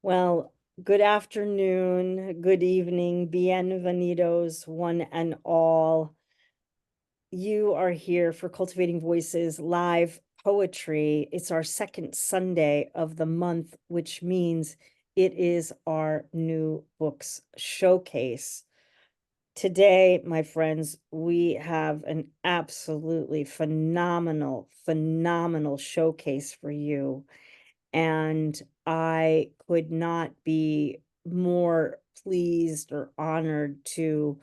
Well, good afternoon, good evening, bienvenidos, one and all. You are here for Cultivating Voices live poetry. It's our second Sunday of the month, which means it is our new books showcase. Today, my friends, we have an absolutely phenomenal showcase for you. And I could not be more pleased or honored to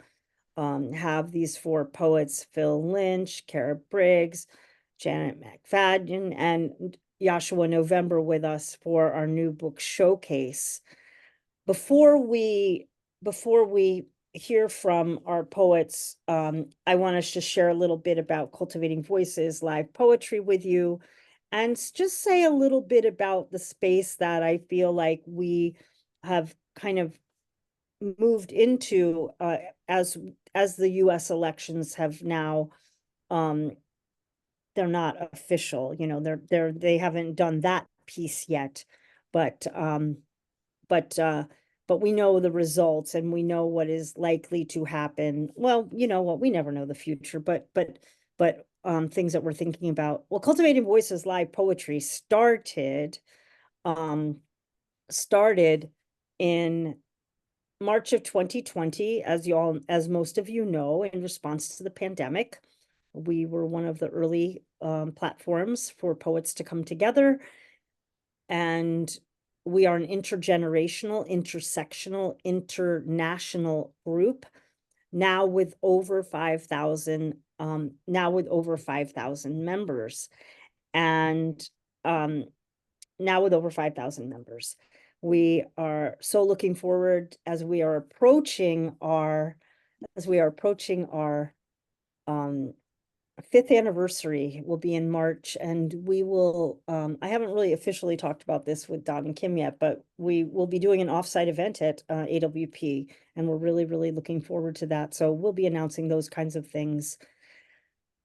have these four poets, Phil Lynch, Kara Briggs, Janet MacFayden, and Yoshua November with us for our new book showcase. Before we hear from our poets, I want us to share a little bit about Cultivating Voices live poetry with you, and just say a little bit about the space that I feel like we have kind of moved into as the US elections have now they're not official, they haven't done that piece yet, but but uh but we know the results and we know what is likely to happen. Well, you know what, we never know the future, but things that we're thinking about. Well, Cultivating Voices live poetry um started in March of 2020, as most of you know, in response to the pandemic. We were one of the early platforms for poets to come together, and we are an intergenerational, intersectional, international group now with over 5,000 members, and now with over 5,000 members. We are so looking forward as we are approaching our um, fifth anniversary will be in March, and we will, I haven't really officially talked about this with Don and Kim yet, but we will be doing an offsite event at AWP, and we're really, really looking forward to that. So we'll be announcing those kinds of things.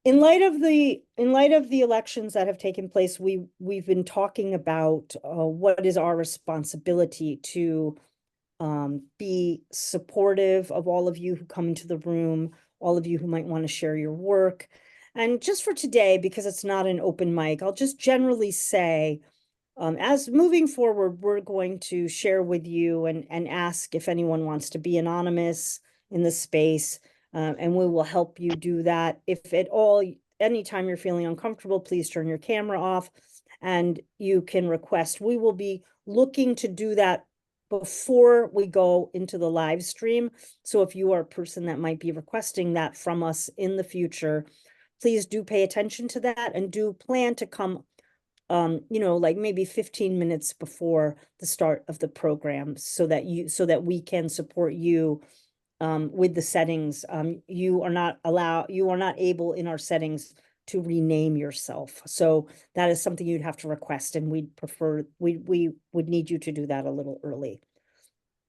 In light of the elections that have taken place, we've been talking about what is our responsibility to be supportive of all of you who come into the room, all of you who might want to share your work. And just for today, because it's not an open mic, I'll just generally say, as moving forward, we're going to share with you and ask if anyone wants to be anonymous in the space, and we will help you do that. If at all, anytime you're feeling uncomfortable, please turn your camera off and you can request. We will be looking to do that before we go into the live stream. So if you are a person that might be requesting that from us in the future, please do pay attention to that and do plan to come like maybe 15 minutes before the start of the program so that we can support you with the settings. You are not able in our settings to rename yourself. So that is something you'd have to request, and we would need you to do that a little early.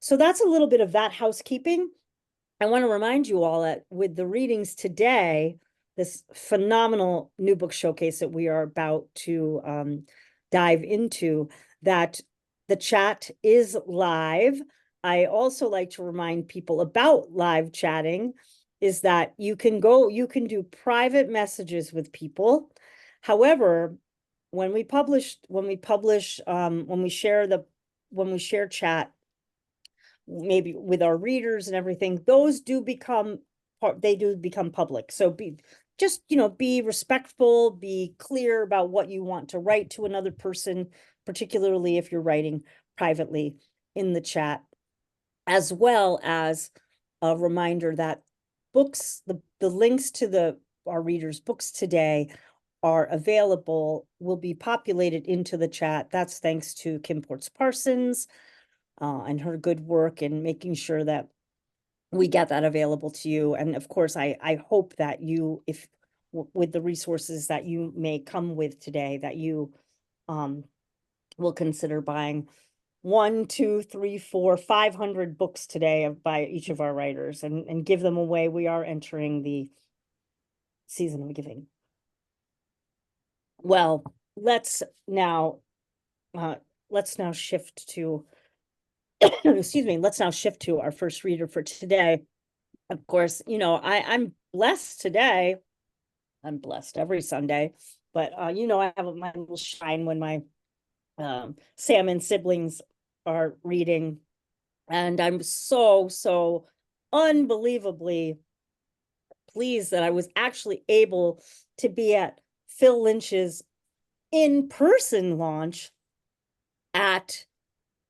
So that's a little bit of that housekeeping. I want to remind you all that with the readings today, this phenomenal new book showcase that we are about to dive into, that the chat is live. I also like to remind people about live chatting is that you can do private messages with people. However, when we share chat, maybe with our readers and everything, those do become public. So be respectful, be clear about what you want to write to another person, particularly if you're writing privately in the chat, as well as a reminder that the links to our readers' books today are available, will be populated into the chat. That's thanks to Kim Ports Parsons and her good work in making sure that we get that available to you. And of course, I hope that you, if with the resources that you may come with today, that you will consider buying 1, 2, 3, 4, 500 books today by each of our writers and give them away. We are entering the season of giving. Well, let's now shift to excuse me, let's now shift to our first reader for today. Of course, I'm blessed today. I'm blessed every Sunday, but I have my little shine when my Salmon siblings are reading, and I'm so unbelievably pleased that I was actually able to be at Phil Lynch's in-person launch at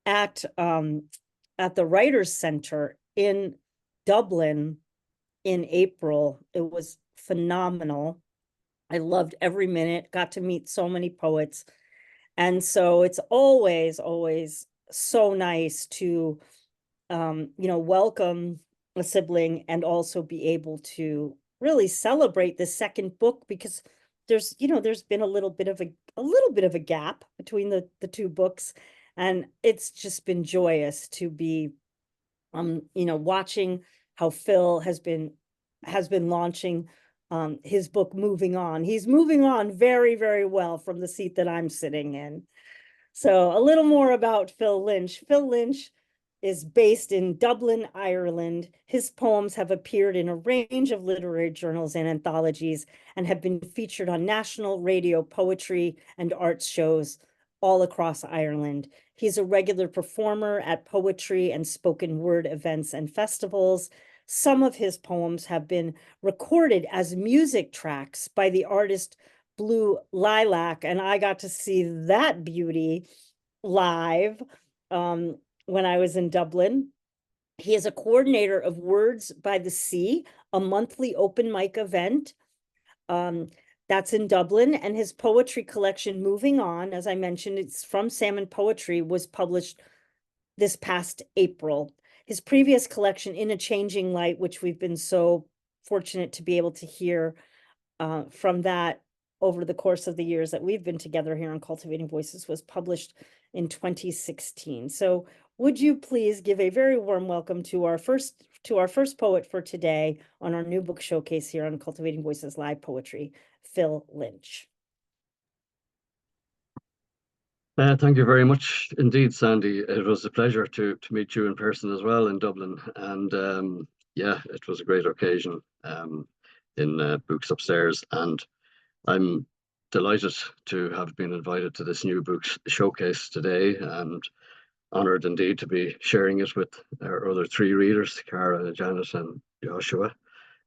at um at the Writers Center in Dublin in April. It was phenomenal. I loved every minute, got to meet so many poets. And so it's always so nice to welcome a sibling and also be able to really celebrate the second book, because there's been a little bit of a gap between the two books, and it's just been joyous to be watching how Phil has been launching his book Moving On. He's moving on very well from the seat that I'm sitting in. So a little more about Phil Lynch. Phil Lynch is based in Dublin, Ireland. His poems have appeared in a range of literary journals and anthologies and have been featured on national radio poetry and arts shows all across Ireland. He's a regular performer at poetry and spoken word events and festivals. Some of his poems have been recorded as music tracks by the artist Blue Lilac, and I got to see that beauty live when I was in Dublin. He is a coordinator of Words by the Sea, a monthly open mic event that's in Dublin, and his poetry collection Moving On, as I mentioned, it's from Salmon Poetry, was published this past April. His previous collection, In a Changing Light, which we've been so fortunate to be able to hear from that over the course of the years that we've been together here on Cultivating Voices, was published in 2016. So would you please give a very warm welcome to our first poet for today on our new book showcase here on Cultivating Voices Live Poetry, Phil Lynch. Thank you very much indeed, Sandy. It was a pleasure to meet you in person as well in Dublin. And yeah, it was a great occasion in Books Upstairs. And I'm delighted to have been invited to this new book showcase today, and honoured indeed to be sharing it with our other three readers, Cara, Janet and Yoshua.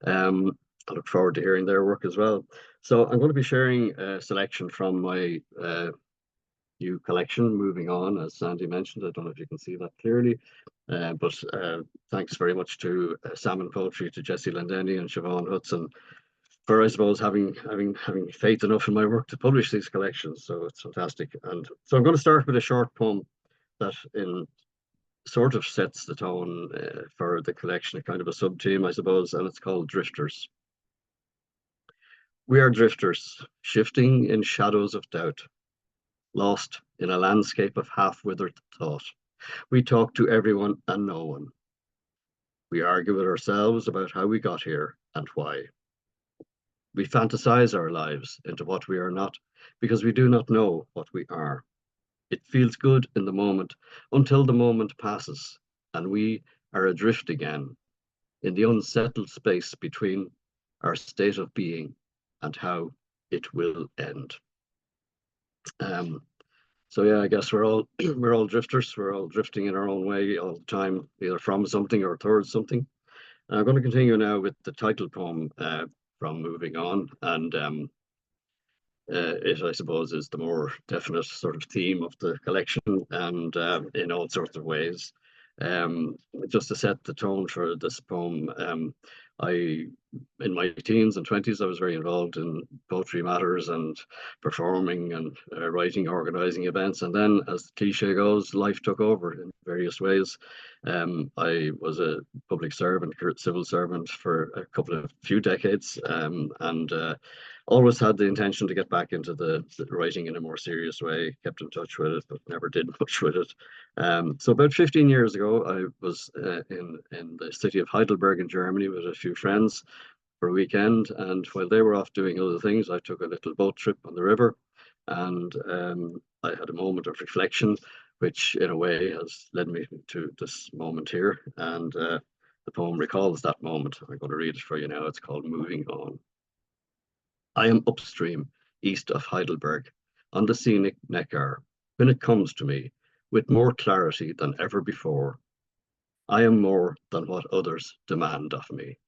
I look forward to hearing their work as well. So I'm going to be sharing a selection from my new collection, Moving On, as Sandy mentioned. I don't know if you can see that clearly, but thanks very much to Salmon Poetry, to Jessie Lendenny and Siobhan Hudson for, I suppose, having faith enough in my work to publish these collections. So it's fantastic. And so I'm going to start with a short poem that sort of sets the tone for the collection, a kind of a sub-theme, I suppose, and it's called Drifters. We are drifters, shifting in shadows of doubt, lost in a landscape of half-withered thought. We talk to everyone and no one. We argue with ourselves about how we got here and why. We fantasize our lives into what we are not because we do not know what we are. It feels good in the moment until the moment passes and we are adrift again in the unsettled space between our state of being and how it will end. So yeah, I guess we're all drifters. We're all drifting in our own way all the time, either from something or towards something. And I'm going to continue now with the title poem from Moving On, and it, I suppose, is the more definite sort of theme of the collection, and in all sorts of ways. Just to set the tone for this poem, in my teens and 20s, I was very involved in poetry matters and performing and writing, organizing events. And then, as the cliche goes, life took over in various ways. I was a public servant, civil servant for a few decades, and always had the intention to get back into the writing in a more serious way, kept in touch with it, but never did much with it. So about 15 years ago, I was in the city of Heidelberg in Germany with a few friends for a weekend. And while they were off doing other things, I took a little boat trip on the river, and I had a moment of reflection which in a way has led me to this moment here. And the poem recalls that moment. I'm going to read it for you now. It's called Moving On. I am upstream, east of Heidelberg, on the scenic Neckar, when it comes to me, with more clarity than ever before. I am more than what others demand of me.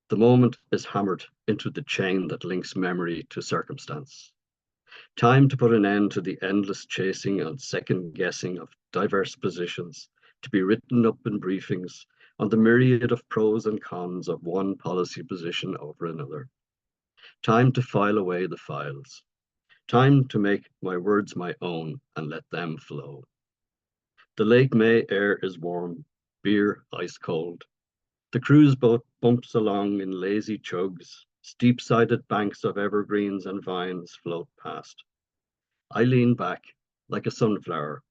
The moment is hammered into the chain that links memory to circumstance. Time to put an end to the endless chasing and second guessing of diverse positions, to be written up in briefings on the myriad of pros and cons of one policy position over another. Time to file away the files. Time to make my words my own and let them flow. The late May air is warm, beer ice cold. The cruise boat bumps along in lazy chugs. Steep-sided banks of evergreens and vines float past. I lean back like a sunflower,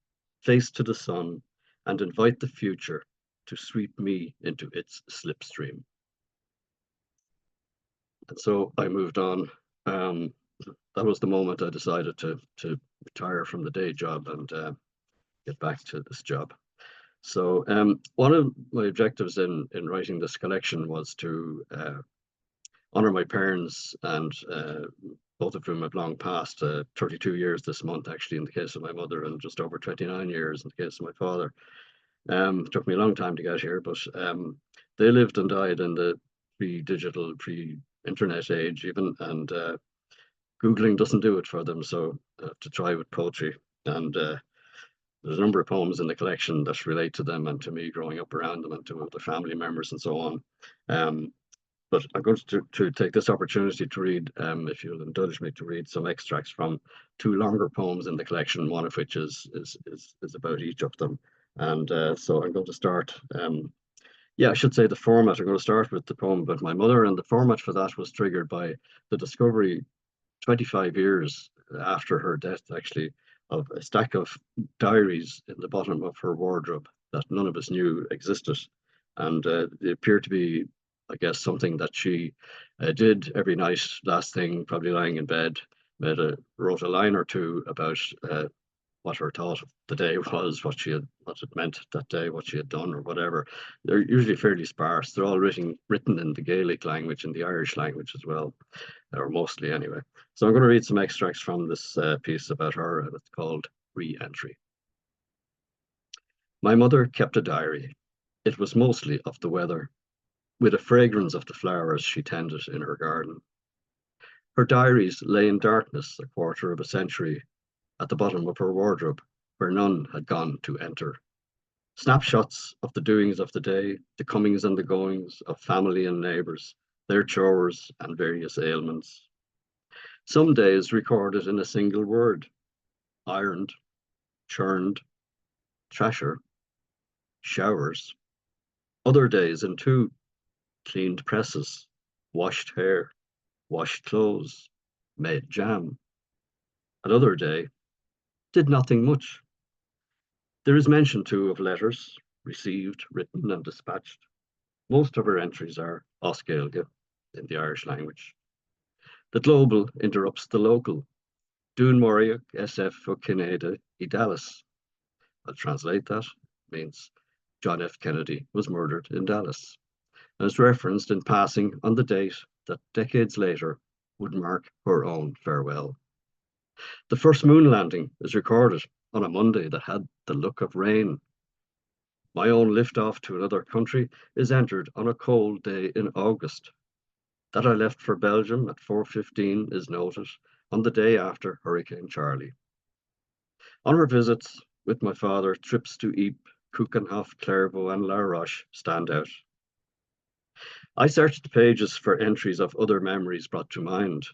face to the sun, and invite the future to sweep me into its slipstream. And so I moved on. That was the moment I decided to retire from the day job and get back to this job. So one of my objectives in writing this collection was to honor my parents, and both of whom have long passed, 32 years this month, actually, in the case of my mother, and just over 29 years in the case of my father. It took me a long time to get here, but they lived and died in the pre-digital, pre-internet age even, and Googling doesn't do it for them, so I have to try with poetry. And there's a number of poems in the collection that relate to them and to me growing up around them and to other family members and so on. But I'm going to take this opportunity to read, if you'll indulge me, to read some extracts from two longer poems in the collection, one of which is about each of them. And so I'm going to start, I should say the format. I'm going to start with the poem about my mother, and the format for that was triggered by the discovery 25 years after her death, actually, of a stack of diaries in the bottom of her wardrobe that none of us knew existed. And they appear to be, I guess, something that she did every night, last thing, probably lying in bed, wrote a line or two about what her thought of the day was, what it meant that day, what she had done or whatever. They're usually fairly sparse. They're all written in the Gaelic language and the Irish language as well, or mostly anyway. So I'm going to read some extracts from this piece about her, and it's called Re-Entry. My mother kept a diary. It was mostly of the weather, with a fragrance of the flowers she tended in her garden. Her diaries lay in darkness a quarter of a century at the bottom of her wardrobe, where none had gone to enter. Snapshots of the doings of the day, the comings and the goings of family and neighbours, their chores and various ailments. Some days recorded in a single word: ironed, churned, thrasher, showers. Other days in two: cleaned presses, washed hair, washed clothes, made jam. Another day: did nothing much. There is mention too of letters, received, written and dispatched. Most of her entries are oscailge in the Irish language. The global interrupts the local. Dún Moriach SF Kineda I Dallas. I'll translate that. It means John F. Kennedy was murdered in Dallas, and is referenced in passing on the date that decades later would mark her own farewell. The first moon landing is recorded on a Monday that had the look of rain. My own lift-off to another country is entered on a cold day in August. That I left for Belgium at 4:15 is noted on the day after Hurricane Charlie. On her visits with my father, trips to Ypres, Keukenhof, Clairvaux and La Roche stand out. I search the pages for entries of other memories brought to mind.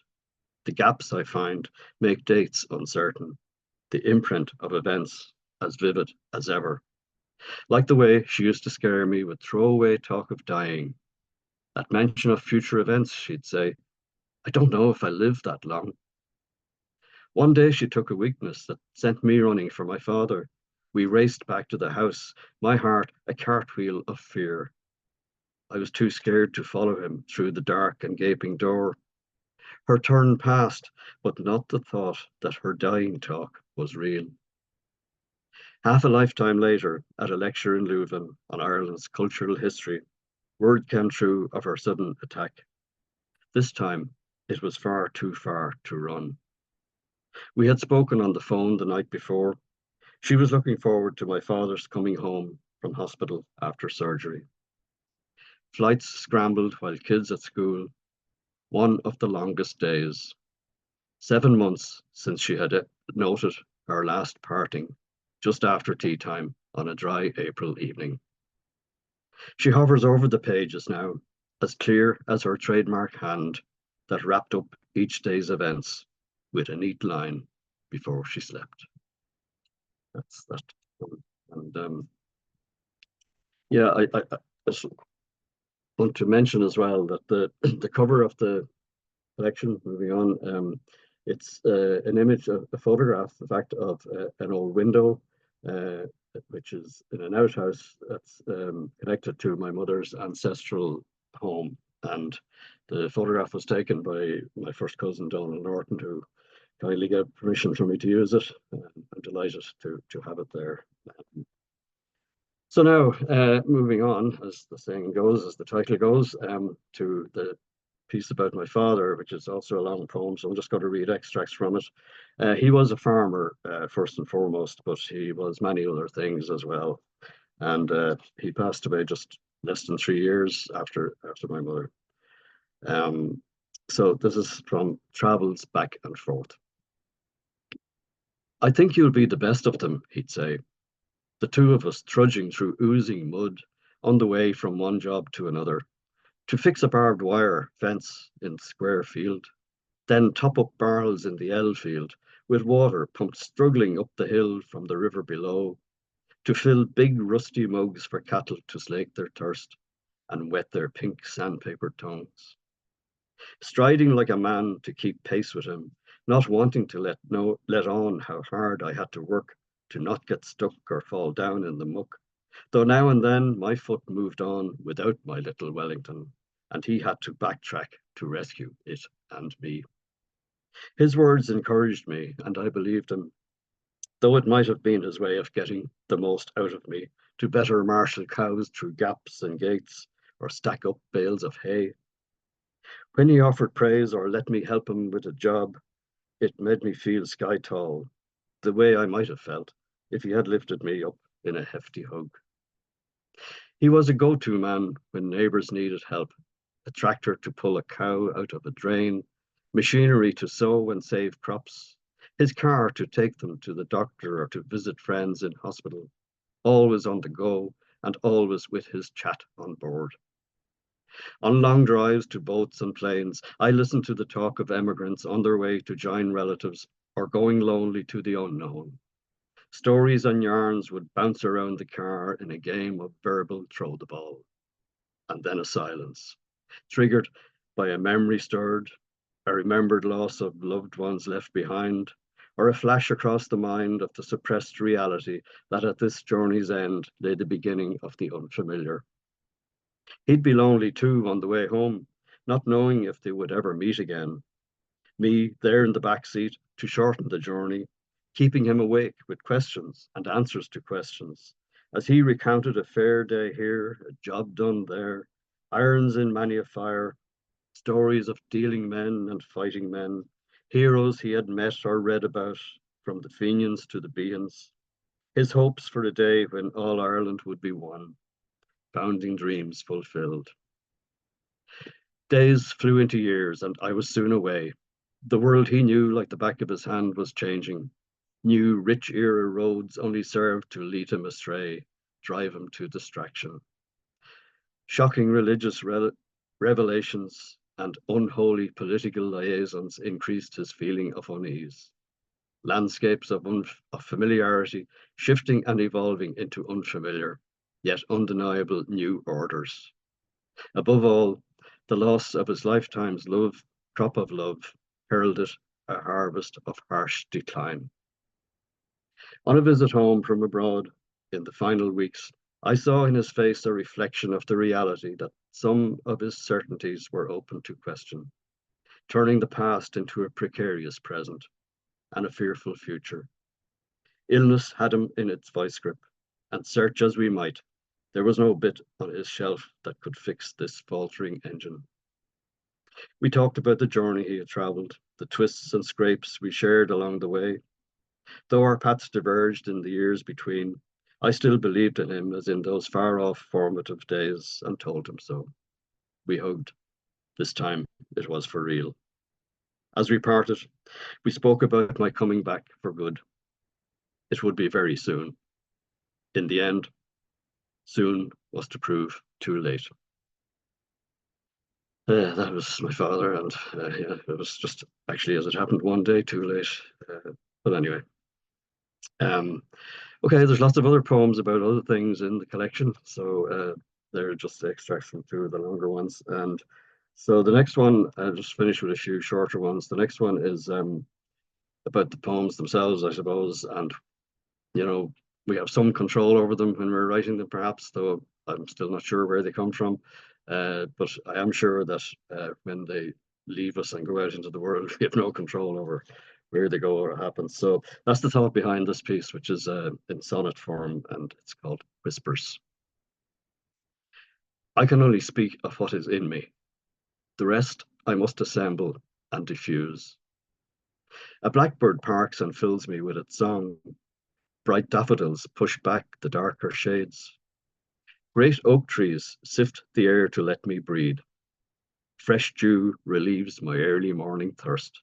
The gaps I find make dates uncertain, the imprint of events as vivid as ever. Like the way she used to scare me with throwaway talk of dying. At mention of future events, she'd say, I don't know if I live that long. One day she took a weakness that sent me running for my father. We raced back to the house, my heart a cartwheel of fear. I was too scared to follow him through the dark and gaping door. Her turn passed, but not the thought that her dying talk was real. Half a lifetime later, at a lecture in Leuven on Ireland's cultural history, word came through of her sudden attack. This time, it was far too far to run. We had spoken on the phone the night before. She was looking forward to my father's coming home from hospital after surgery. Flights scrambled while kids at school. One of the longest days. 7 months since she had noted our last parting, just after tea time on a dry April evening. She hovers over the pages now, as clear as her trademark hand that wrapped up each day's events with a neat line before she slept. That's that. And yeah, I just want to mention as well that the cover of the collection, moving on, it's an image, a photograph, in fact, of an old window, uh, which is in an outhouse that's connected to my mother's ancestral home. And the photograph was taken by my first cousin, Donald Norton, who kindly gave permission for me to use it. I'm delighted to have it there. So now, moving on, as the saying goes, as the title goes, to the piece about my father, which is also a long poem, so I'm just going to read extracts from it. He was a farmer, first and foremost, but he was many other things as well. And he passed away just less than 3 years after my mother. So this is from Travels Back and Forth. I think you'll be the best of them, he'd say. The two of us trudging through oozing mud on the way from one job to another, to fix a barbed wire fence in square field, then top up barrels in the L field with water pumped struggling up the hill from the river below, to fill big rusty mugs for cattle to slake their thirst and wet their pink sandpaper tongues. Striding like a man to keep pace with him, not wanting to let on how hard I had to work to not get stuck or fall down in the muck, though now and then my foot moved on without my little Wellington, and he had to backtrack to rescue it and me. His words encouraged me, and I believed him, though it might have been his way of getting the most out of me, to better marshal cows through gaps and gates, or stack up bales of hay. When he offered praise or let me help him with a job, it made me feel sky tall, the way I might have felt if he had lifted me up in a hefty hug. He was a go-to man when neighbours needed help, a tractor to pull a cow out of a drain, machinery to sow and save crops, his car to take them to the doctor or to visit friends in hospital, always on the go and always with his chat on board. On long drives to boats and planes, I listened to the talk of emigrants on their way to join relatives or going lonely to the unknown. Stories and yarns would bounce around the car in a game of verbal throw the ball. And then a silence, triggered by a memory stirred, a remembered loss of loved ones left behind, or a flash across the mind of the suppressed reality that at this journey's end lay the beginning of the unfamiliar. He'd be lonely too on the way home, not knowing if they would ever meet again. Me there in the back seat to shorten the journey, keeping him awake with questions and answers to questions, as he recounted a fair day here, a job done there, irons in many a fire, stories of dealing men and fighting men, heroes he had met or read about, from the Fenians to the Beans, his hopes for a day when all Ireland would be one, founding dreams fulfilled. Days flew into years, and I was soon away. The world he knew like the back of his hand was changing. New, rich era roads only served to lead him astray, drive him to distraction. Shocking religious revelations and unholy political liaisons increased his feeling of unease. Landscapes of familiarity shifting and evolving into unfamiliar, yet undeniable new orders. Above all, the loss of his lifetime's crop of love, heralded a harvest of harsh decline. On a visit home from abroad in the final weeks, I saw in his face a reflection of the reality that some of his certainties were open to question, turning the past into a precarious present and a fearful future. Illness had him in its vice grip, and search as we might, there was no bit on his shelf that could fix this faltering engine. We talked about the journey he had travelled, the twists and scrapes we shared along the way. Though our paths diverged in the years between, I still believed in him as in those far-off formative days and told him so. We hugged. This time it was for real. As we parted, we spoke about my coming back for good. It would be very soon. In the end, soon was to prove too late. That was my father, and yeah, it was just actually as it happened one day too late. But anyway, okay, there's lots of other poems about other things in the collection, so they're just extracts from two of the longer ones. And so the next one, I'll just finish with a few shorter ones. The next one is about the poems themselves, I suppose, and you know, we have some control over them when we're writing them, perhaps, though I'm still not sure where they come from. But I am sure that when they leave us and go out into the world, we have no control over where they go or what happens. So that's the thought behind this piece, which is in sonnet form, and it's called Whispers. I can only speak of what is in me. The rest I must assemble and diffuse. A blackbird parks and fills me with its song. Bright daffodils push back the darker shades. Great oak trees sift the air to let me breathe. Fresh dew relieves my early morning thirst.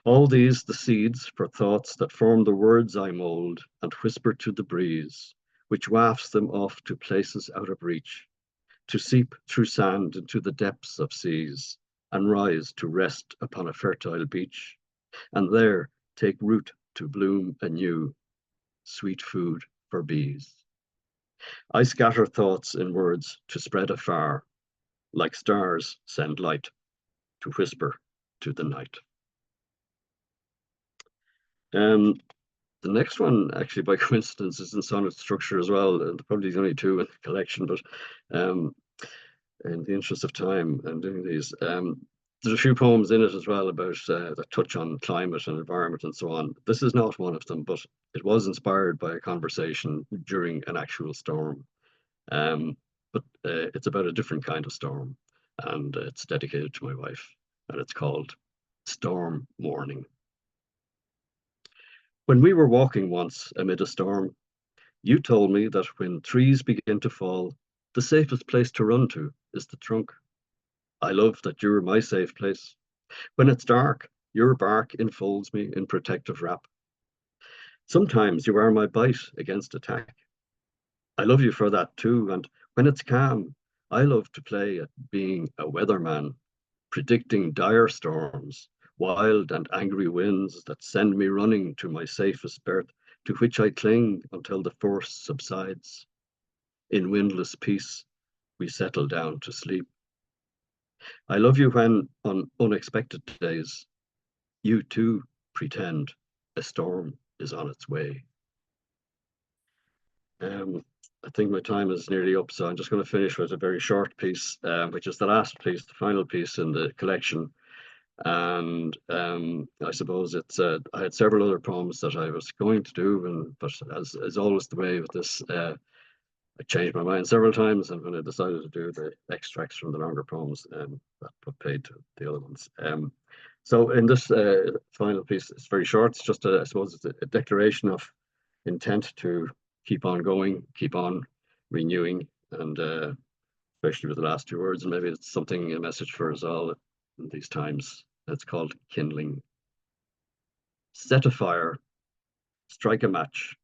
All these the seeds for thoughts that form the words I mould and whisper to the breeze, which wafts them off to places out of reach, to seep through sand into the depths of seas, and rise to rest upon a fertile beach, and there take root to bloom anew, sweet food for bees. I scatter thoughts in words to spread afar, like stars send light to whisper to the night. The next one, actually, by coincidence, is in sonnet structure as well, and probably the only two in the collection, but in the interest of time and doing these, there's a few poems in it as well about that touch on climate and environment and so on. This is not one of them, but it was inspired by a conversation during an actual storm. But it's about a different kind of storm, and it's dedicated to my wife, and it's called Storm Warning. When we were walking once amid a storm, you told me that when trees begin to fall, the safest place to run to is the trunk. I love that you're my safe place. When it's dark, your bark enfolds me in protective wrap. Sometimes you are my bite against attack. I love you for that too, and when it's calm, I love to play at being a weatherman, predicting dire storms, wild and angry winds that send me running to my safest berth, to which I cling until the force subsides. In windless peace, we settle down to sleep. I love you when, on unexpected days, you too pretend a storm is on its way. I think my time is nearly up, so I'm just going to finish with a very short piece, which is the last piece, the final piece in the collection. And I suppose it's I had several other poems that I was going to do, but as always the way with this, I changed my mind several times, and when I decided to do the extracts from the longer poems, that put paid to the other ones. So in this final piece, it's very short. It's just, I suppose, it's a declaration of intent to keep on going, keep on renewing, and especially with the last two words, and maybe it's something, a message for us all in these times. It's called kindling. Set a fire, strike a match.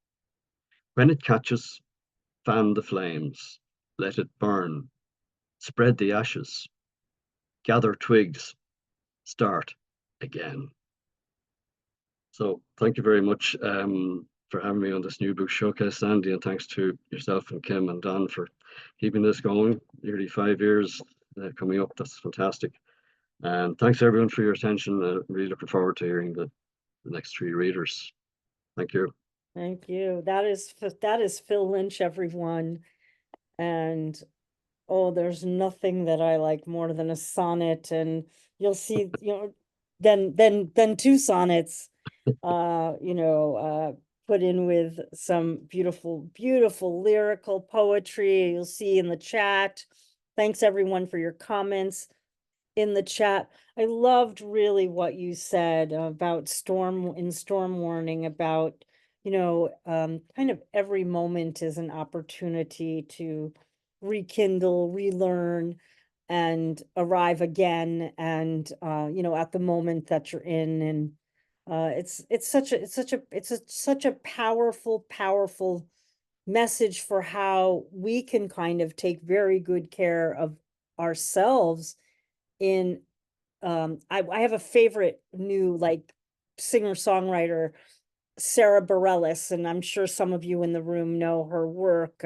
When it catches, fan the flames, let it burn, spread the ashes, gather twigs, start again. So thank you very much for having me on this new book showcase, Sandy, and thanks to yourself and Kim and Don for keeping this going. Nearly 5 years coming up. That's fantastic. And thanks everyone for your attention. Really looking forward to hearing the next three readers. Thank you. Thank you. That is Phil Lynch, everyone. And oh, there's nothing that I like more than a sonnet, and you'll see, then two sonnets. put in with some beautiful, beautiful lyrical poetry. You'll see in the chat. Thanks everyone for your comments in the chat. I loved really what you said about storm warning, about, kind of every moment is an opportunity to rekindle, relearn, and arrive again. And, at the moment that you're in. And it's such a powerful, powerful message for how we can kind of take very good care of ourselves in I have a favorite new like singer-songwriter, Sarah Bareilles, and I'm sure some of you in the room know her work.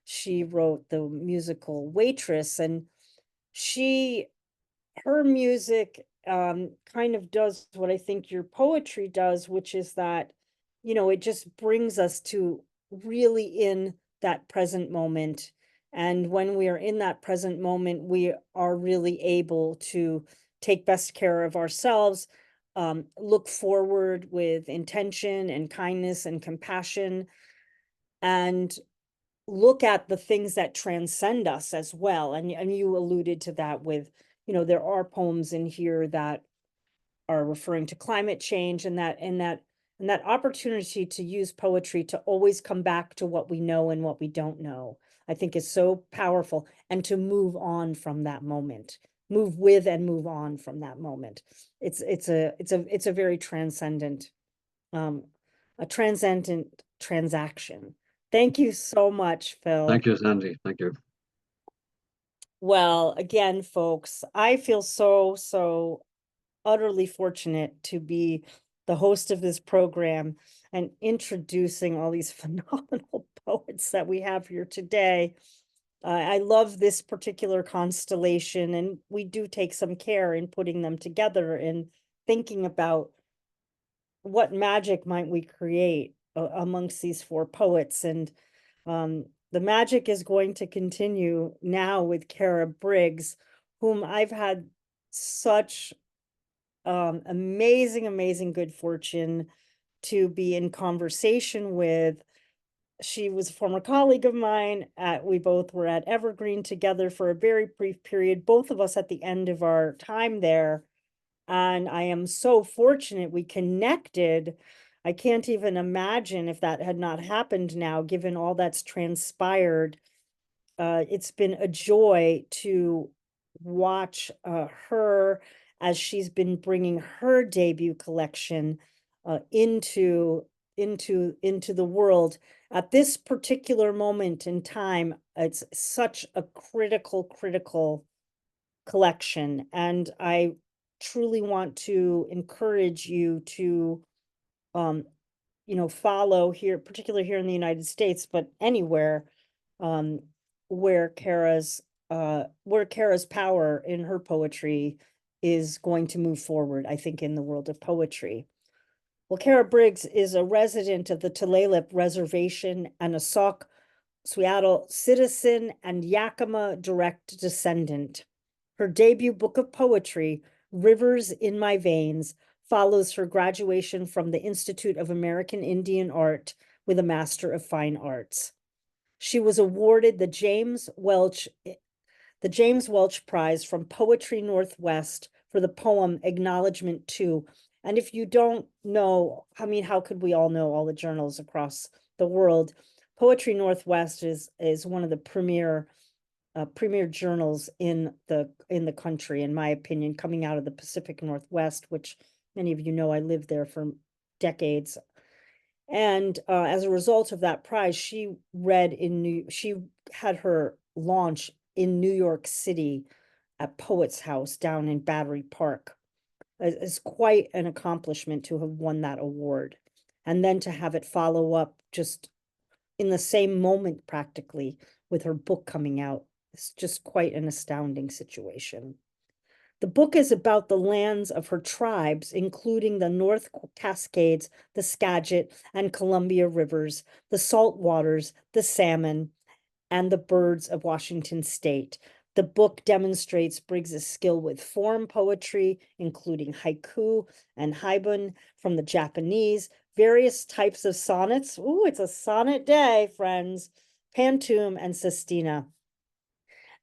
She wrote the musical Waitress, and she her music kind of does what I think your poetry does, which is that, it just brings us to really in that present moment. And when we are in that present moment, we are really able to take best care of ourselves, look forward with intention and kindness and compassion, and look at the things that transcend us as well. And you alluded to that with, there are poems in here that are referring to climate change, and that opportunity to use poetry to always come back to what we know and what we don't know, I think is so powerful, and to move on from that moment, move with and move on from that moment. It's a very transcendent, um, a transcendent transaction. Thank you so much, Phil. Thank you, Sandy. Thank you. Well, again, folks, I feel so utterly fortunate to be the host of this program and introducing all these phenomenal poets that we have here today. I love this particular constellation, and we do take some care in putting them together and thinking about what magic might we create amongst these four poets. And the magic is going to continue now with Kara Briggs, whom I've had such amazing good fortune to be in conversation with. She was a former colleague of mine. We both were at Evergreen together for a very brief period, both of us at the end of our time there. And I am so fortunate we connected. I can't even imagine if that had not happened now, given all that's transpired. It's been a joy to watch her as she's been bringing her debut collection into the world at this particular moment in time. It's such a critical collection, and I truly want to encourage you to follow here, particularly here in the United States, but anywhere, where Kara's power in her poetry is going to move forward, I think, in the world of poetry. Well, Kara Briggs is a resident of the Tulalip Reservation and a Sauk Seattle citizen and Yakima direct descendant. Her debut book of poetry, Rivers in My Veins, follows her graduation from the Institute of American Indian Art with a Master of Fine Arts. She was awarded the James Welch Prize from Poetry Northwest for the poem Acknowledgement To. And if you don't know, I mean, how could we all know all the journals across the world? Poetry Northwest is one of the premier journals in the country, in my opinion, coming out of the Pacific Northwest, which many of you know I lived there for decades. And as a result of that prize, she had her launch in New York City at Poets House down in Battery Park. It's quite an accomplishment to have won that award, and then to have it follow up just in the same moment practically with her book coming out. It's just quite an astounding situation. The book is about the lands of her tribes, including the North Cascades, the Skagit and Columbia Rivers, the salt waters, the salmon, and the birds of Washington State. The book demonstrates Briggs's skill with form poetry, including haiku and haibun from the Japanese, various types of sonnets. Ooh, it's a sonnet day, friends. Pantoum and Sestina.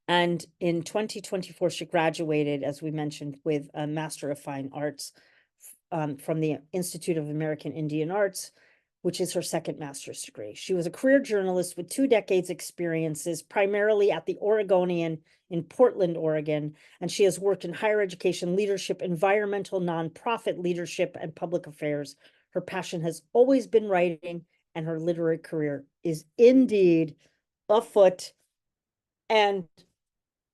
And in 2024, she graduated, as we mentioned, with a Master of Fine Arts from the Institute of American Indian Arts, which is her second master's degree. She was a career journalist with 2 decades experiences, primarily at the Oregonian in Portland, Oregon, and she has worked in higher education leadership, environmental nonprofit leadership, and public affairs. Her passion has always been writing, and her literary career is indeed afoot and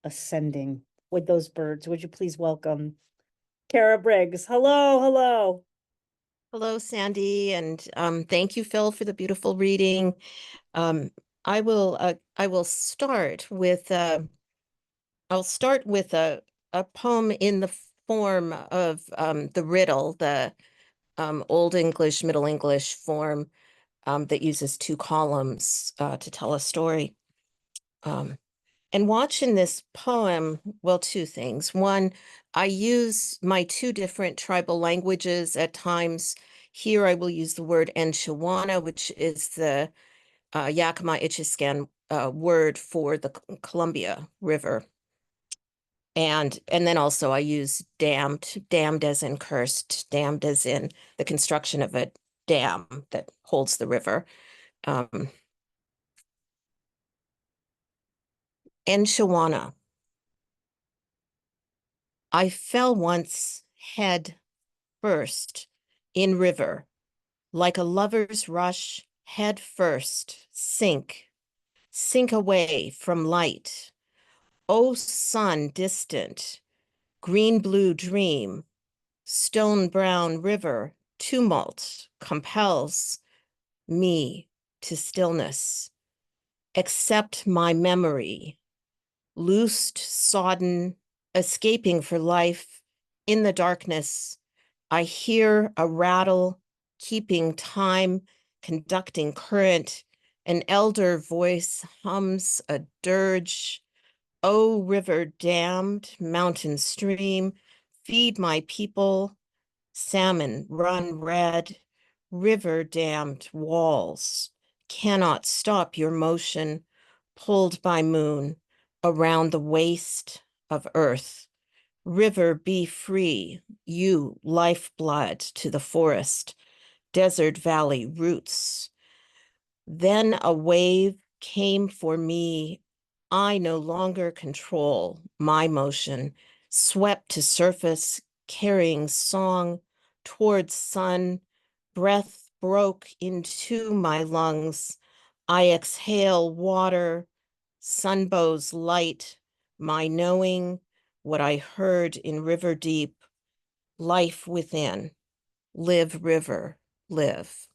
ascending with those birds. Would you please welcome Kara Briggs? Hello, hello. Hello, Sandy, and thank you, Phil, for the beautiful reading. Um, I will start with a poem in the form of the riddle, the Old English, Middle English form that uses 2 columns to tell a story. And watching this poem, well, 2 things. One, I use my 2 different tribal languages at times. Here I will use the word Enshawana, which is the Yakima Ichiscan word for the Columbia River. And then also I use damned as in cursed, damned as in the construction of a dam that holds the river. Enshawana. I fell once head first in river, like a lover's rush, head first, sink away from light. O sun distant, green blue dream, stone brown river, tumult compels me to stillness. Accept my memory, loosed, sodden, escaping for life in the darkness. I hear a rattle, keeping time, conducting current. An elder voice hums a dirge. O river dammed, mountain stream, feed my people. Salmon run red, river dammed walls. Cannot stop your motion, pulled by moon around the waste of earth. River, be free, you lifeblood to the forest, desert valley roots. Then a wave came for me. I no longer control my motion, swept to surface, carrying song towards sun. Breath broke into my lungs. I exhale water, sunbow's light, my knowing what I heard in river deep, life within, live river, live.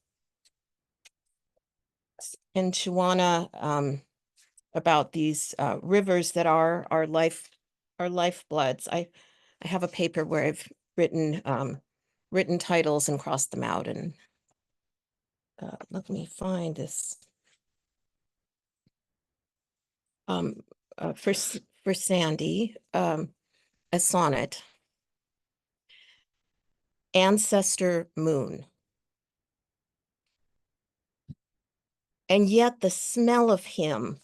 And Shawana, about these rivers that are our lifebloods. I have a paper where I've written titles and crossed them out, and let me find this. For Sandy, a sonnet. Ancestor Moon. And yet the smell of him,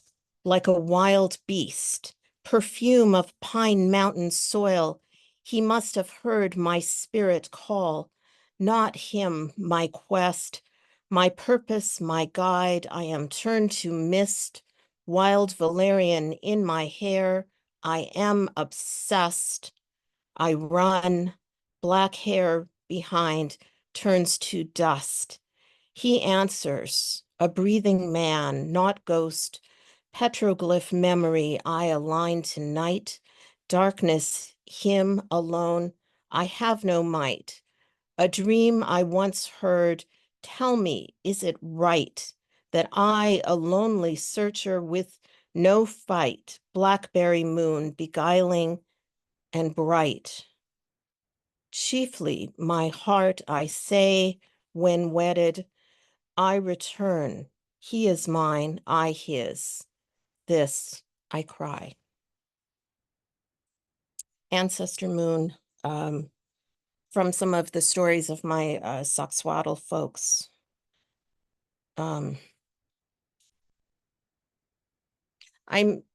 like a wild beast, perfume of pine mountain soil, he must have heard my spirit call, not him, my quest, my purpose, my guide. I am turned to mist, wild valerian in my hair. I am obsessed. I run, black hair behind turns to dust. He answers, a breathing man, not ghost, petroglyph memory, I align to night, darkness, him alone, I have no might. A dream I once heard, tell me, is it right that I, a lonely searcher with no fight, blackberry moon, beguiling and bright? Chiefly my heart, I say, when wedded, I return. He is mine, I his. This I cry. Ancestor Moon. from some of the stories of my Soxwattle folks. I'm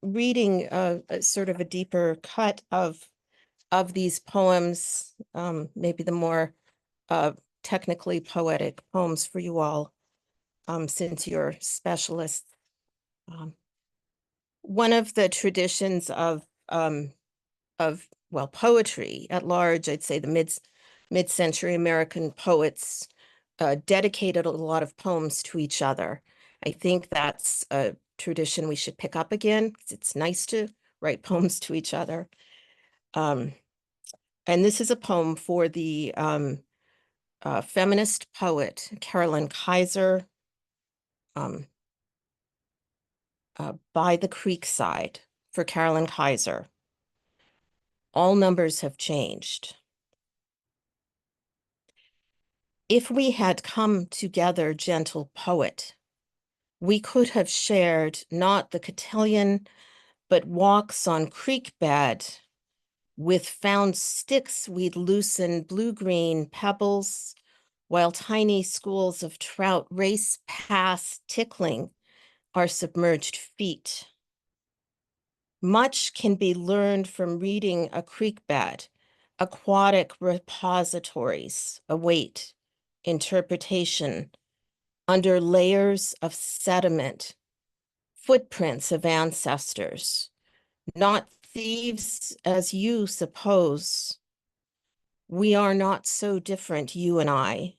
reading a sort of a deeper cut of these poems, maybe the more technically poetic poems for you all, since you're specialists. One of the traditions of well, poetry at large, I'd say the mid-century American poets dedicated a lot of poems to each other. I think that's a tradition we should pick up again, because it's nice to write poems to each other. And this is a poem for the feminist poet Carolyn Kaiser, By the Creekside, for Carolyn Kaiser. All numbers have changed. If we had come together, gentle poet, we could have shared not the cotillion, but walks on creek bed. With found sticks, we'd loosen blue-green pebbles, while tiny schools of trout race past, tickling our submerged feet. Much can be learned from reading a creek bed. Aquatic repositories await interpretation under layers of sediment, footprints of ancestors, not thieves as you suppose. We are not so different, you and I,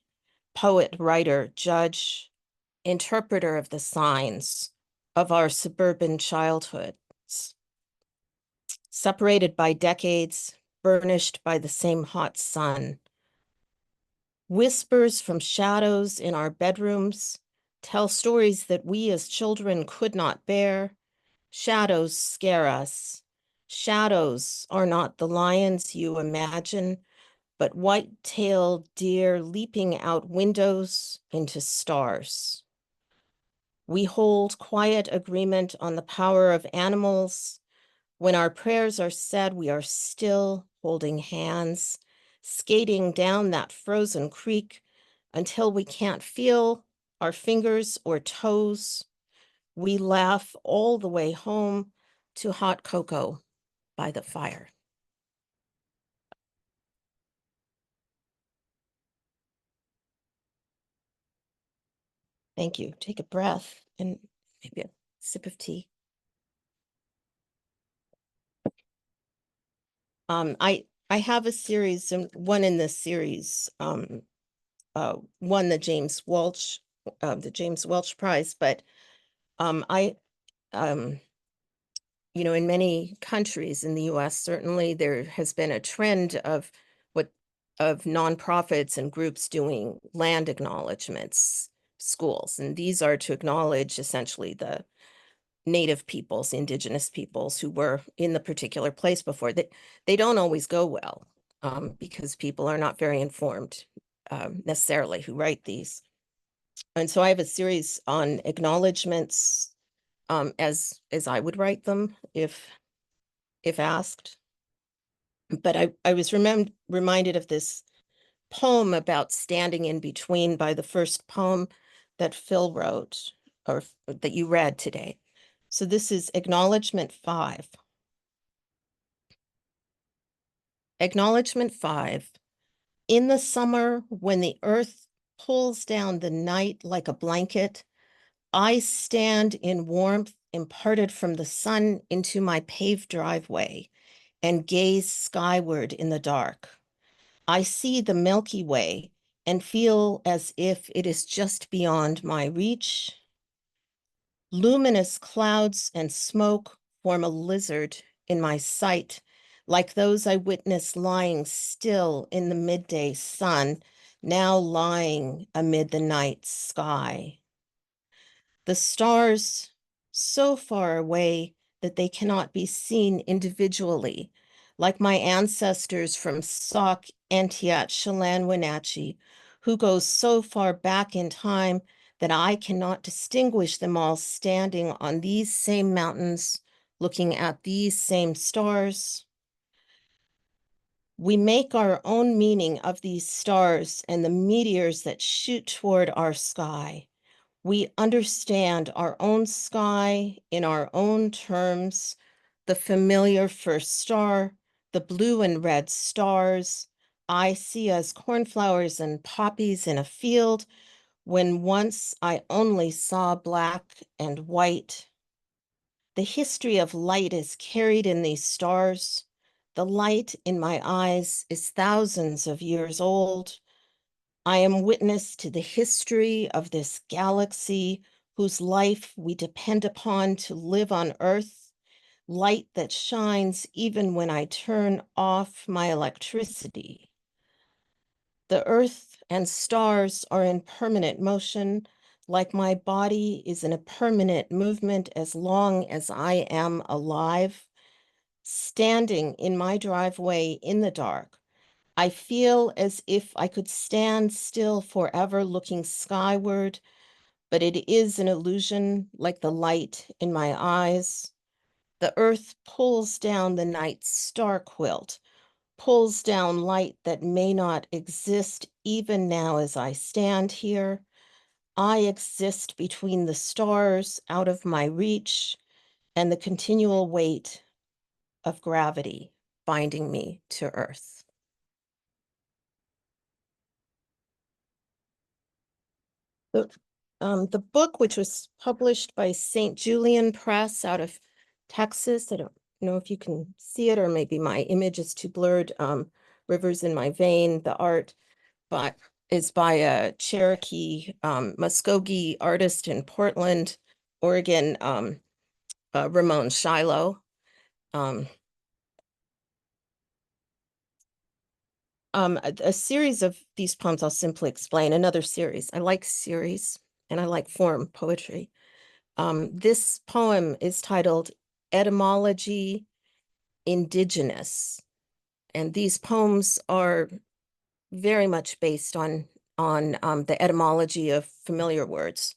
poet, writer, judge, interpreter of the signs of our suburban childhoods, separated by decades, burnished by the same hot sun. Whispers from shadows in our bedrooms tell stories that we as children could not bear. Shadows scare us. Shadows are not the lions you imagine, but white-tailed deer leaping out windows into stars. We hold quiet agreement on the power of animals. When our prayers are said, we are still holding hands, skating down that frozen creek until we can't feel our fingers or toes. We laugh all the way home to hot cocoa by the fire. Thank you. Take a breath and maybe a sip of tea. I have a series, and one in this series won the James Welch Prize, but you know, in many countries in the US, certainly there has been a trend of nonprofits and groups doing land acknowledgements schools, and these are to acknowledge essentially the Native peoples, indigenous peoples who were in the particular place before. They don't always go well because people are not very informed necessarily who write these. And so I have a series on acknowledgements as I would write them if asked. But I was reminded of this poem about standing in between by the first poem that Phil wrote, or that you read today. So this is Acknowledgement 5. Acknowledgement 5. In the summer, when the earth pulls down the night like a blanket, I stand in warmth imparted from the sun into my paved driveway and gaze skyward in the dark. I see the Milky Way and feel as if it is just beyond my reach. Luminous clouds and smoke form a lizard in my sight, like those I witnessed lying still in the midday sun, now lying amid the night sky. The stars so far away that they cannot be seen individually, like my ancestors from Sauk, Entiat, Chelan, Wenatchee, who goes so far back in time that I cannot distinguish them all standing on these same mountains, looking at these same stars. We make our own meaning of these stars and the meteors that shoot toward our sky. We understand our own sky in our own terms, the familiar first star, the blue and red stars I see as cornflowers and poppies in a field, when once I only saw black and white. The history of light is carried in these stars. The light in my eyes is thousands of years old. I am witness to the history of this galaxy whose life we depend upon to live on Earth, light that shines even when I turn off my electricity. The Earth and stars are in permanent motion, like my body is in a permanent movement as long as I am alive. Standing in my driveway in the dark, I feel as if I could stand still forever looking skyward, but it is an illusion like the light in my eyes. The earth pulls down the night star quilt, pulls down light that may not exist even now as I stand here. I exist between the stars out of my reach and the continual weight of gravity binding me to earth. The book, which was published by St. Julian Press out of Texas, I don't know if you can see it, or maybe my image is too blurred. Rivers in My Vein, the art, but is by a Cherokee Muskogee artist in Portland, Oregon, Ramon Shiloh. A series of these poems I'll simply explain, another series. I like series and I like form poetry. This poem is titled Etymology Indigenous, and these poems are very much based on the etymology of familiar words.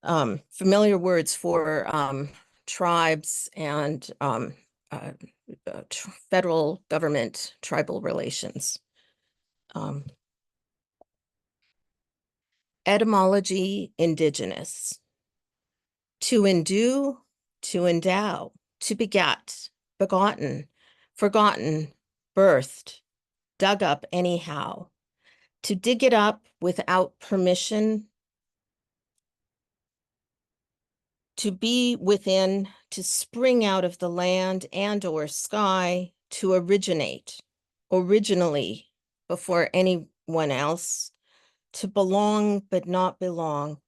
Familiar words for tribes and federal government tribal relations. Etymology indigenous. To endue, to endow, to beget, begotten, forgotten, birthed, dug up anyhow. To dig it up without permission, to be within, to spring out of the land and or sky, to originate, originally, before anyone else, to belong but not belong,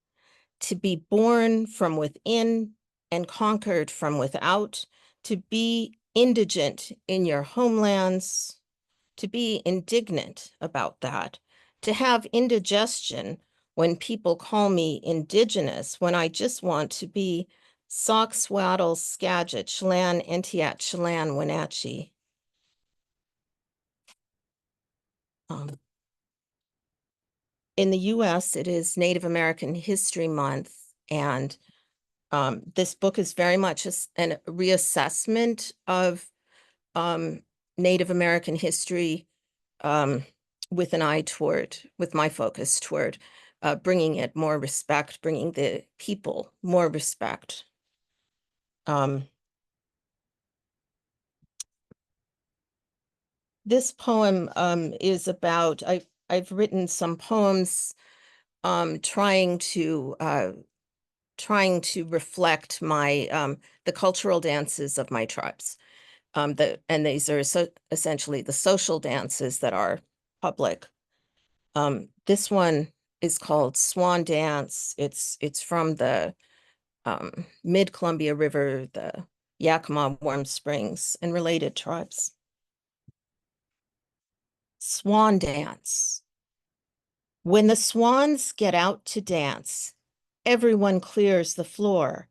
to be born from within and conquered from without, to be indigent in your homelands, to be indignant about that, to have indigestion when people call me indigenous, when I just want to be Sock, Swaddle, Skagit, Chelan, Entiat, Chelan, Wenatchee. In the US, it is Native American History Month, and this book is very much a reassessment of Native American history with an eye toward, with my focus toward bringing it more respect, bringing the people more respect. This poem is about, I've written some poems trying to reflect my the cultural dances of my tribes. And these are essentially the social dances that are public. This one is called Swan Dance. It's from the mid-Columbia River, the Yakima, Warm Springs, and related tribes. Swan Dance. When the swans get out to dance, everyone clears the floor.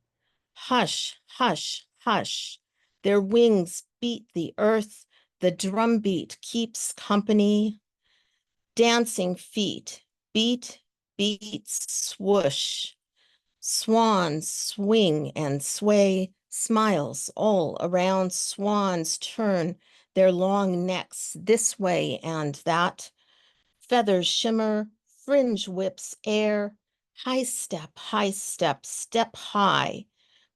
Hush, hush, hush. Their wings beat the earth. The drumbeat keeps company. Dancing feet, beat, beat, swoosh. Swans swing and sway, smiles all around. Swans turn, their long necks this way and that. Feathers shimmer, fringe whips air, high step, step high,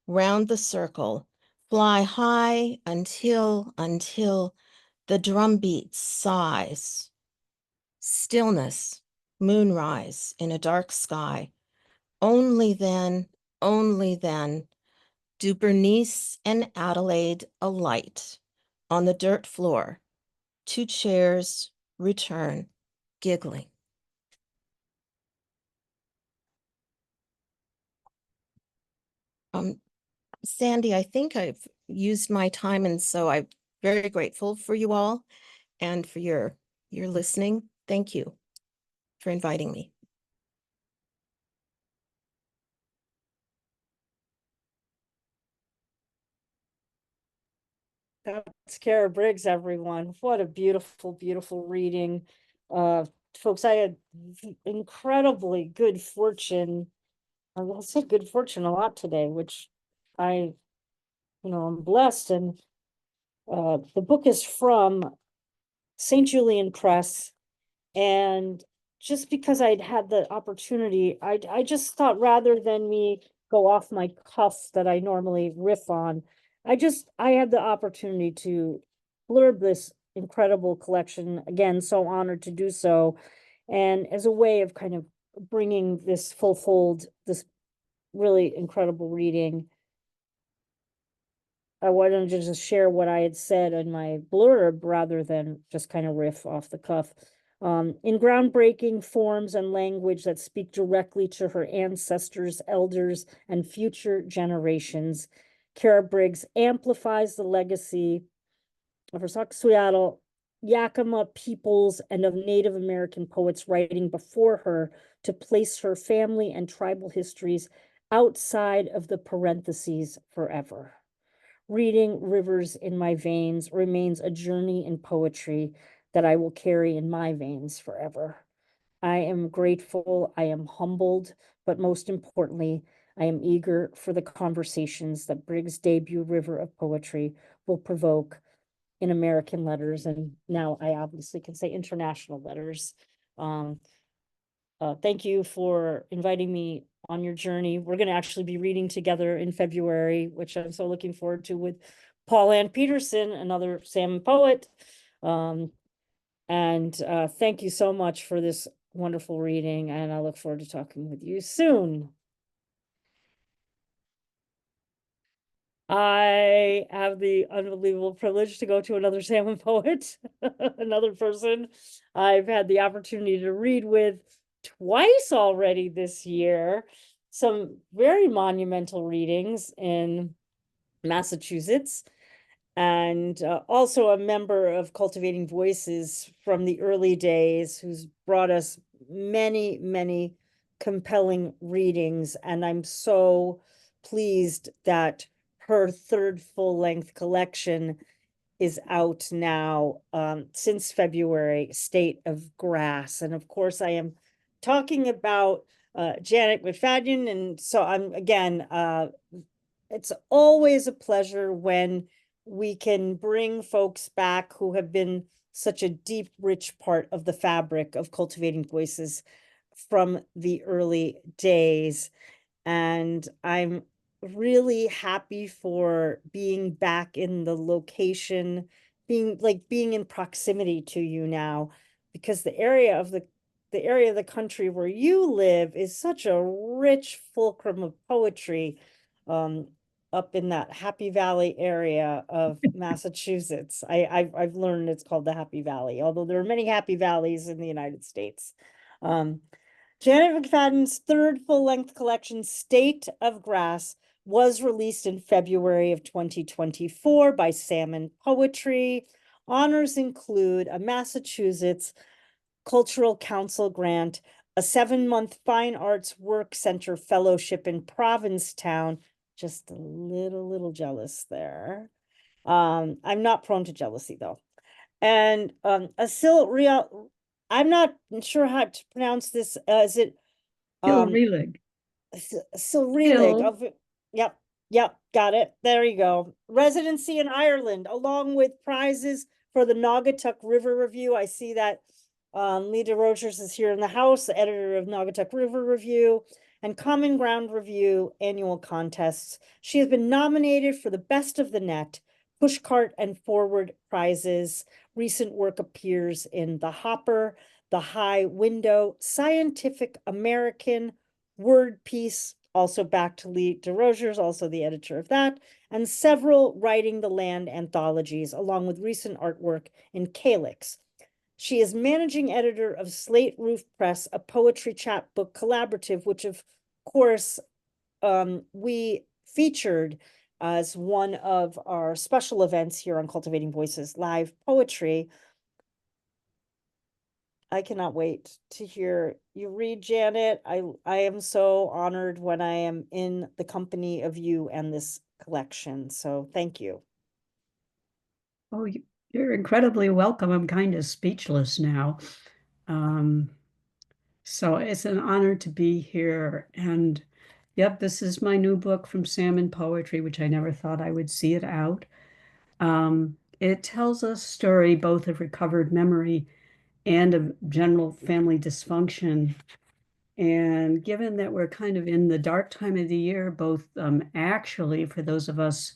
round the circle, fly high until the drumbeat sighs. Stillness, moonrise in a dark sky. Only then, do Bernice and Adelaide alight on the dirt floor. 2 chairs return, giggling. Sandy, I think I've used my time, and so I'm very grateful for you all and for your listening. Thank you for inviting me. That's Kara Briggs, everyone. What a beautiful, beautiful reading. Folks, I had incredibly good fortune. I'll say good fortune a lot today, which I'm blessed. And the book is from St. Julian Press. And just because I'd had the opportunity, I just thought, rather than me go off my cuff that I normally riff on, I had the opportunity to blurb this incredible collection. Again, so honored to do so. And as a way of kind of bringing this full fold, this really incredible reading, I wanted to just share what I had said in my blurb rather than just kind of riff off the cuff. In groundbreaking forms and language that speak directly to her ancestors, elders, and future generations, Kara Briggs amplifies the legacy of her Sauksuiatl, Yakima peoples, and of Native American poets writing before her to place her family and tribal histories outside of the parentheses forever. Reading Rivers in My Veins remains a journey in poetry that I will carry in my veins forever. I am grateful, I am humbled, but most importantly, I am eager for the conversations that Briggs' debut River of Poetry will provoke in American letters, and now I obviously can say international letters. Thank you for inviting me on your journey. We're going to actually be reading together in February, which I'm so looking forward to, with Paul Ann Peterson, another Salmon poet. Thank you so much for this wonderful reading, and I look forward to talking with you soon. I have the unbelievable privilege to go to another Salmon poet, another person I've had the opportunity to read with twice already this year. Some very monumental readings in Massachusetts, and also a member of Cultivating Voices from the early days, who's brought us many, many compelling readings. And I'm so pleased that her third full-length collection is out now since February, State of Grass. And of course, I am talking about Janet MacFayden. And so I'm, again, it's always a pleasure when we can bring folks back who have been such a deep, rich part of the fabric of Cultivating Voices from the early days. And I'm really happy for being back in the location, being in proximity to you now, because the area of the country where you live is such a rich fulcrum of poetry, up in that Happy Valley area of Massachusetts. I've learned it's called the Happy Valley, although there are many Happy Valleys in the United States. Janet MacFayden's third full-length collection, State of Grass, was released in February of 2024 by Salmon Poetry. Honors include a Massachusetts Cultural Council grant, a 7-month Fine Arts Work Center fellowship in Provincetown. Just a little jealous there. I'm not prone to jealousy, though. And real. I'm not sure how to pronounce this. Is it Silrelig. Silrelig? Yep, got it. There you go. Residency in Ireland, along with prizes for the Naugatuck River Review. I see that Lita Rogers is here in the house, the editor of Naugatuck River Review and Common Ground Review annual contests. She has been nominated for the Best of the Net, Pushcart and Forward prizes. Recent work appears in The Hopper, The High Window, Scientific American, Word Piece, also back to Lee DeRogers, also the editor of that, and several Writing the Land anthologies, along with recent artwork in Calyx. She is managing editor of Slate Roof Press, a poetry chapbook collaborative, which of course we featured as one of our special events here on Cultivating Voices Live Poetry. I cannot wait to hear you read, Janet. I am so honored when I am in the company of you and this collection. So thank you. Oh, you're incredibly welcome. I'm kind of speechless now. So it's an honor to be here. And yep, this is my new book from Salmon Poetry, which I never thought I would see it out. It tells a story both of recovered memory and of general family dysfunction. And given that we're kind of in the dark time of the year, both actually for those of us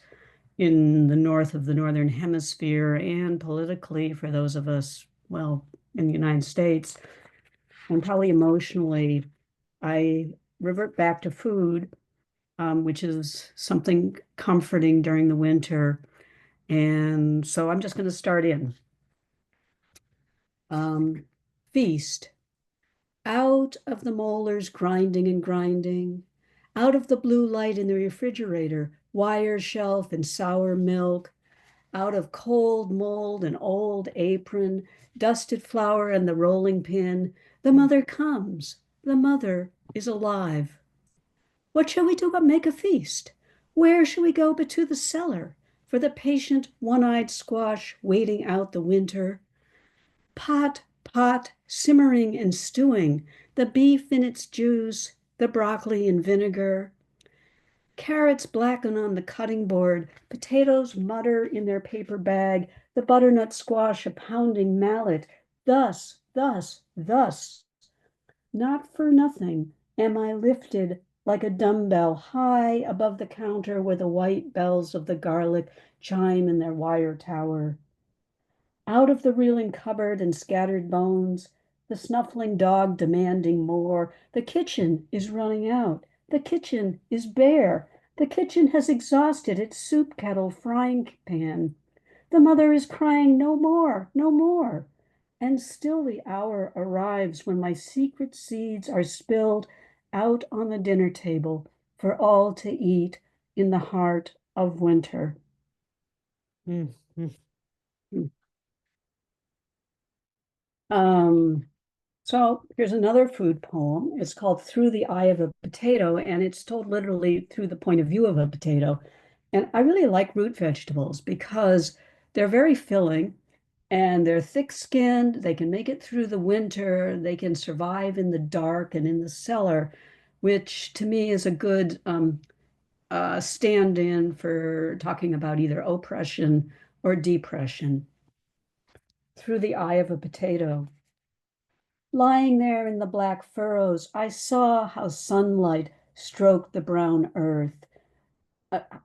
in the north of the Northern Hemisphere and politically for those of us, well, in the United States, and probably emotionally, I revert back to food, which is something comforting during the winter. And so I'm just going to start in. Feast. Out of the molars grinding and grinding, out of the blue light in the refrigerator, wire shelf and sour milk, out of cold mold and old apron, dusted flour and the rolling pin, the mother comes. The mother is alive. What shall we do but make a feast? Where shall we go but to the cellar for the patient one-eyed squash waiting out the winter? Pot, simmering and stewing, the beef in its juice, the broccoli in vinegar. Carrots blacken on the cutting board, potatoes mutter in their paper bag, the butternut squash a pounding mallet. Thus, not for nothing am I lifted like a dumbbell high above the counter where the white bells of the garlic chime in their wire tower. Out of the reeling cupboard and scattered bones, the snuffling dog demanding more. The kitchen is running out. The kitchen is bare. The kitchen has exhausted its soup kettle frying pan. The mother is crying, no more, no more. And still the hour arrives when my secret seeds are spilled out on the dinner table for all to eat in the heart of winter. So here's another food poem. It's called Through the Eye of a Potato, and it's told literally through the point of view of a potato. And I really like root vegetables because they're very filling and they're thick-skinned. They can make it through the winter. They can survive in the dark and in the cellar, which to me is a good stand-in for talking about either oppression or depression. Through the Eye of a Potato. Lying there in the black furrows, I saw how sunlight stroked the brown earth.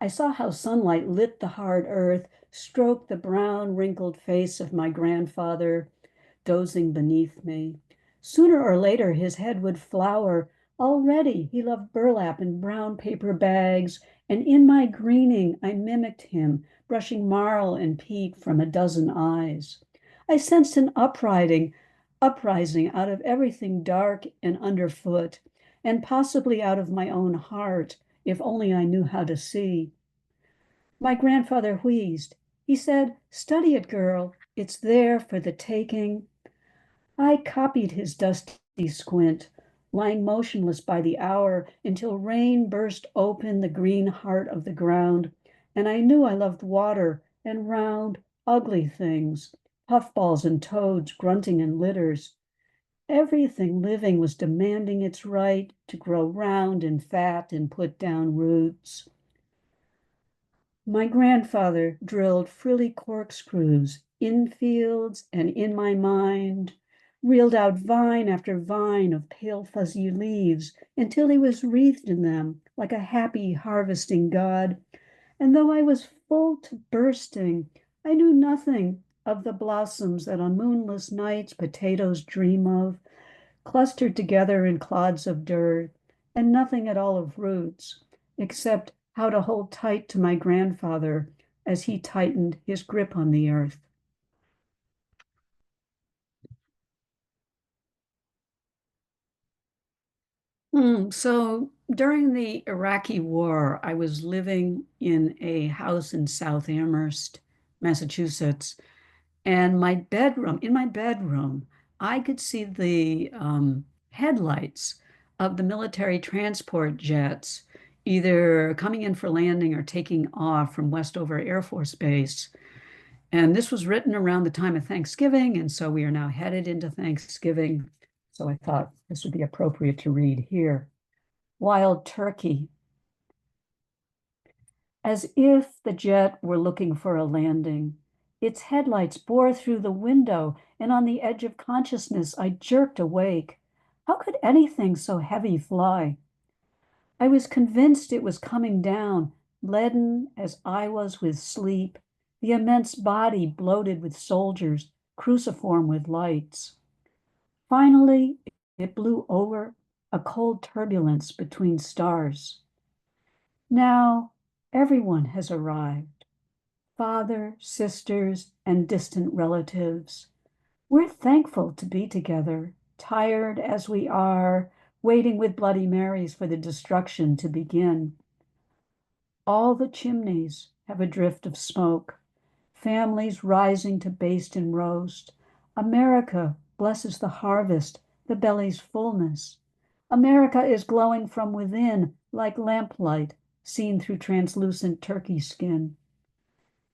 I saw how sunlight lit the hard earth, stroked the brown, wrinkled face of my grandfather, dozing beneath me. Sooner or later, his head would flower. Already, he loved burlap and brown paper bags, and in my greening, I mimicked him, brushing marl and peat from a dozen eyes. I sensed an uprising out of everything dark and underfoot, and possibly out of my own heart, if only I knew how to see. My grandfather wheezed. He said, "Study it, girl. It's there for the taking." I copied his dusty squint, lying motionless by the hour until rain burst open the green heart of the ground, and I knew I loved water and round, ugly things, puffballs and toads grunting in litters. Everything living was demanding its right to grow round and fat and put down roots. My grandfather drilled frilly corkscrews in fields and in my mind, reeled out vine after vine of pale fuzzy leaves until he was wreathed in them like a happy harvesting god. And though I was full to bursting, I knew nothing of the blossoms that on moonless nights potatoes dream of, clustered together in clods of dirt, and nothing at all of roots, except how to hold tight to my grandfather as he tightened his grip on the earth. So during the Iraqi war, I was living in a house in South Amherst, Massachusetts, and in my bedroom, I could see the headlights of the military transport jets, either coming in for landing or taking off from Westover Air Force Base. And this was written around the time of Thanksgiving, and so we are now headed into Thanksgiving. So I thought this would be appropriate to read here. Wild Turkey. As if the jet were looking for a landing, its headlights bore through the window, and on the edge of consciousness, I jerked awake. How could anything so heavy fly? I was convinced it was coming down, leaden as I was with sleep, the immense body bloated with soldiers, cruciform with lights. Finally, it blew over, a cold turbulence between stars. Now, everyone has arrived. Father, sisters, and distant relatives. We're thankful to be together, tired as we are, waiting with Bloody Marys for the destruction to begin. All the chimneys have a drift of smoke, families rising to baste and roast. America blesses the harvest, the belly's fullness. America is glowing from within like lamplight seen through translucent turkey skin.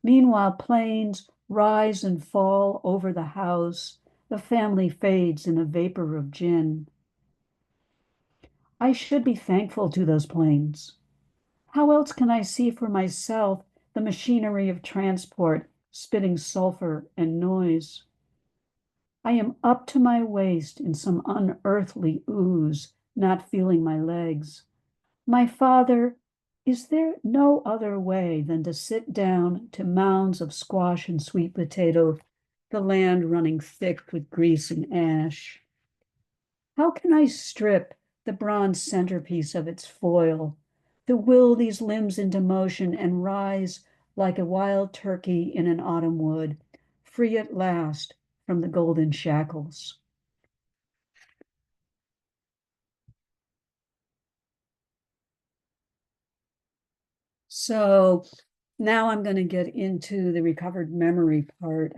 Meanwhile, planes rise and fall over the house. The family fades in a vapor of gin. I should be thankful to those planes. How else can I see for myself the machinery of transport spitting sulfur and noise? I am up to my waist in some unearthly ooze, not feeling my legs. My father, is there no other way than to sit down to mounds of squash and sweet potato, the land running thick with grease and ash? How can I strip the bronze centerpiece of its foil, to will these limbs into motion and rise like a wild turkey in an autumn wood, free at last from the golden shackles? So now I'm going to get into the recovered memory part,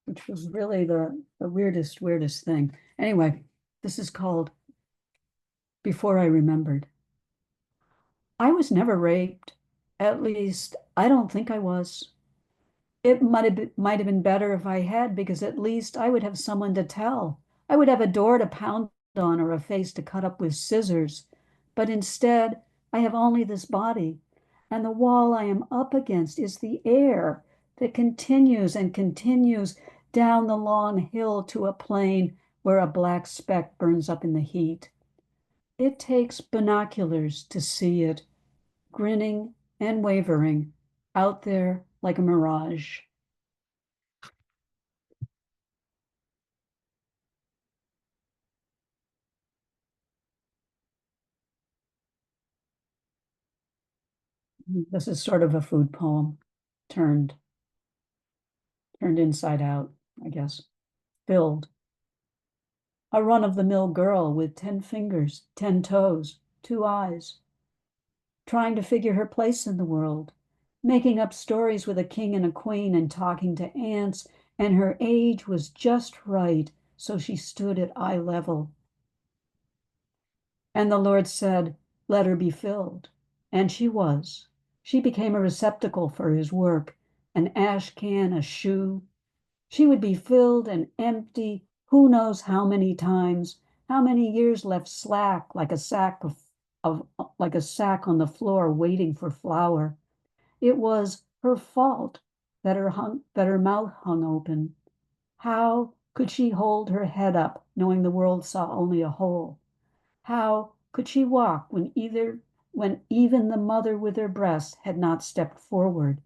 which was really the weirdest thing. Anyway, this is called Before I Remembered. I was never raped. At least, I don't think I was. It might have been better if I had, because at least I would have someone to tell. I would have a door to pound on or a face to cut up with scissors. But instead, I have only this body, and the wall I am up against is the air that continues and continues down the long hill to a plain where a black speck burns up in the heat. It takes binoculars to see it, grinning and wavering out there like a mirage. This is sort of a food poem turned inside out, I guess. Filled. A run-of-the-mill girl with 10 fingers, 10 toes, 2 eyes, trying to figure her place in the world, making up stories with a king and a queen and talking to ants, and her age was just right, so she stood at eye level. And the Lord said, "Let her be filled." And she was. She became a receptacle for his work, an ash can, a shoe. She would be filled and empty, who knows how many times, how many years left slack like a sack like a sack on the floor waiting for flour. It was her fault that her mouth hung open. How could she hold her head up, knowing the world saw only a hole? How could she walk when even the mother with her breast had not stepped forward?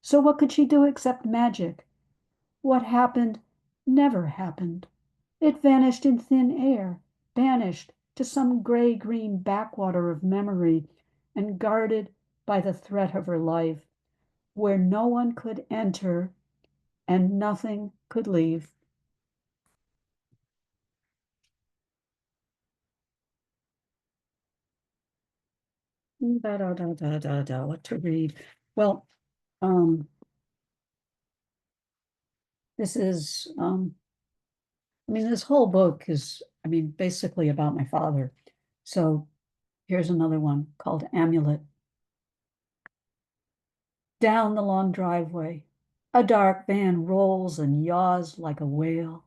So what could she do except magic? What happened never happened. It vanished in thin air, banished to some gray-green backwater of memory, and guarded by the threat of her life, where no one could enter and nothing could leave. What to read? Well, this is, this whole book is, basically about my father. So here's another one called Amulet. Down the long driveway, a dark van rolls and yaws like a whale.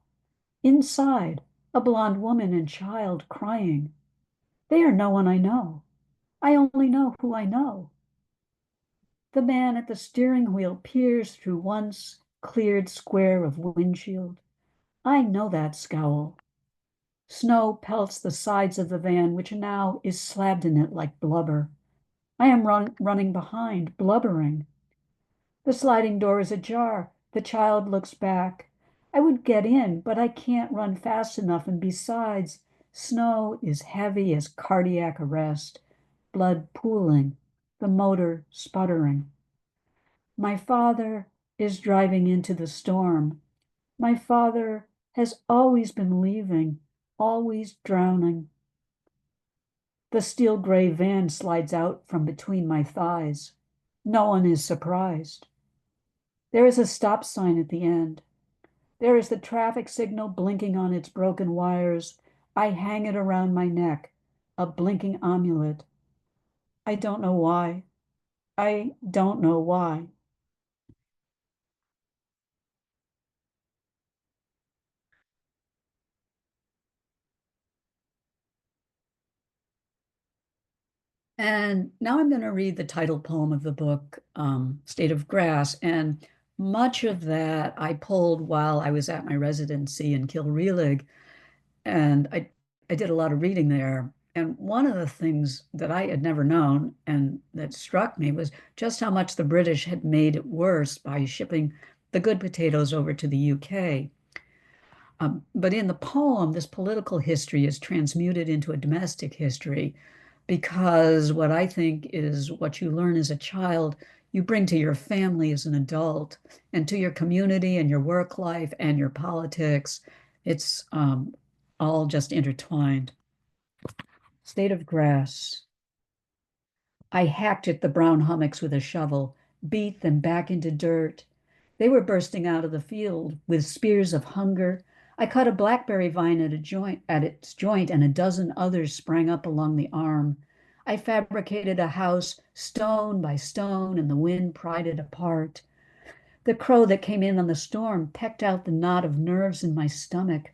Inside, a blonde woman and child crying. They are no one I know. I only know who I know. The man at the steering wheel peers through once cleared square of windshield. I know that scowl. Snow pelts the sides of the van, which now is slabbed in it like blubber. I am running behind, blubbering. The sliding door is ajar. The child looks back. I would get in, but I can't run fast enough, and besides, snow is heavy as cardiac arrest, blood pooling, the motor sputtering. My father is driving into the storm. My father has always been leaving, always drowning. The steel gray van slides out from between my thighs. No one is surprised. There is a stop sign at the end. There is the traffic signal blinking on its broken wires. I hang it around my neck, a blinking amulet. I don't know why. I don't know why. And now I'm going to read the title poem of the book, State of Grass. And much of that I pulled while I was at my residency in Kilreelig. And I did a lot of reading there. And one of the things that I had never known and that struck me was just how much the British had made it worse by shipping the good potatoes over to the UK. But in the poem, this political history is transmuted into a domestic history because what I think is what you learn as a child, you bring to your family as an adult and to your community and your work life and your politics. It's all just intertwined. State of Grass. I hacked at the brown hummocks with a shovel, beat them back into dirt. They were bursting out of the field with spears of hunger. I cut a blackberry vine at its joint, and a dozen others sprang up along the arm. I fabricated a house stone by stone, and the wind pried it apart. The crow that came in on the storm pecked out the knot of nerves in my stomach.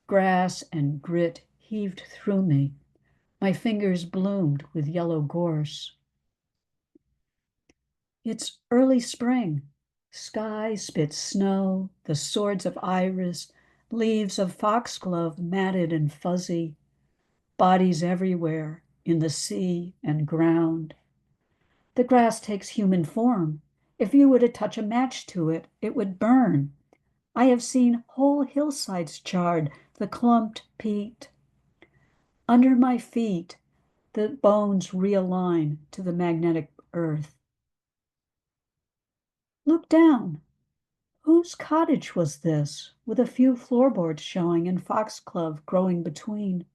Grass and grit heaved through me. My fingers bloomed with yellow gorse. It's early spring. Sky spits snow, the swords of iris, leaves of foxglove matted and fuzzy, bodies everywhere in the sea and ground. The grass takes human form. If you were to touch a match to it, it would burn. I have seen whole hillsides charred, the clumped peat. Under my feet, the bones realign to the magnetic earth. Look down. Whose cottage was this, with a few floorboards showing and foxglove growing between?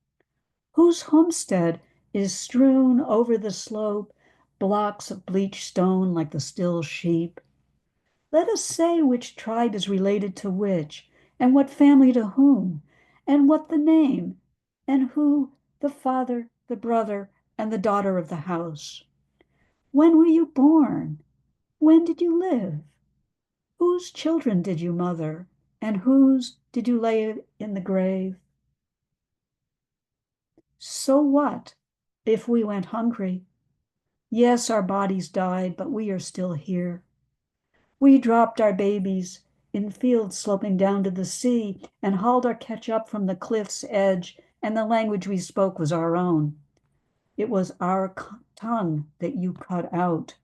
Whose homestead is strewn over the slope, blocks of bleached stone like the still sheep? Let us say which tribe is related to which, and what family to whom, and what the name, and who the father, the brother, and the daughter of the house. When were you born? When did you live? Whose children did you mother, and whose did you lay in the grave? So what if we went hungry? Yes, our bodies died, but we are still here. We dropped our babies in fields sloping down to the sea and hauled our ketchup from the cliff's edge, and the language we spoke was our own. It was our tongue that you cut out.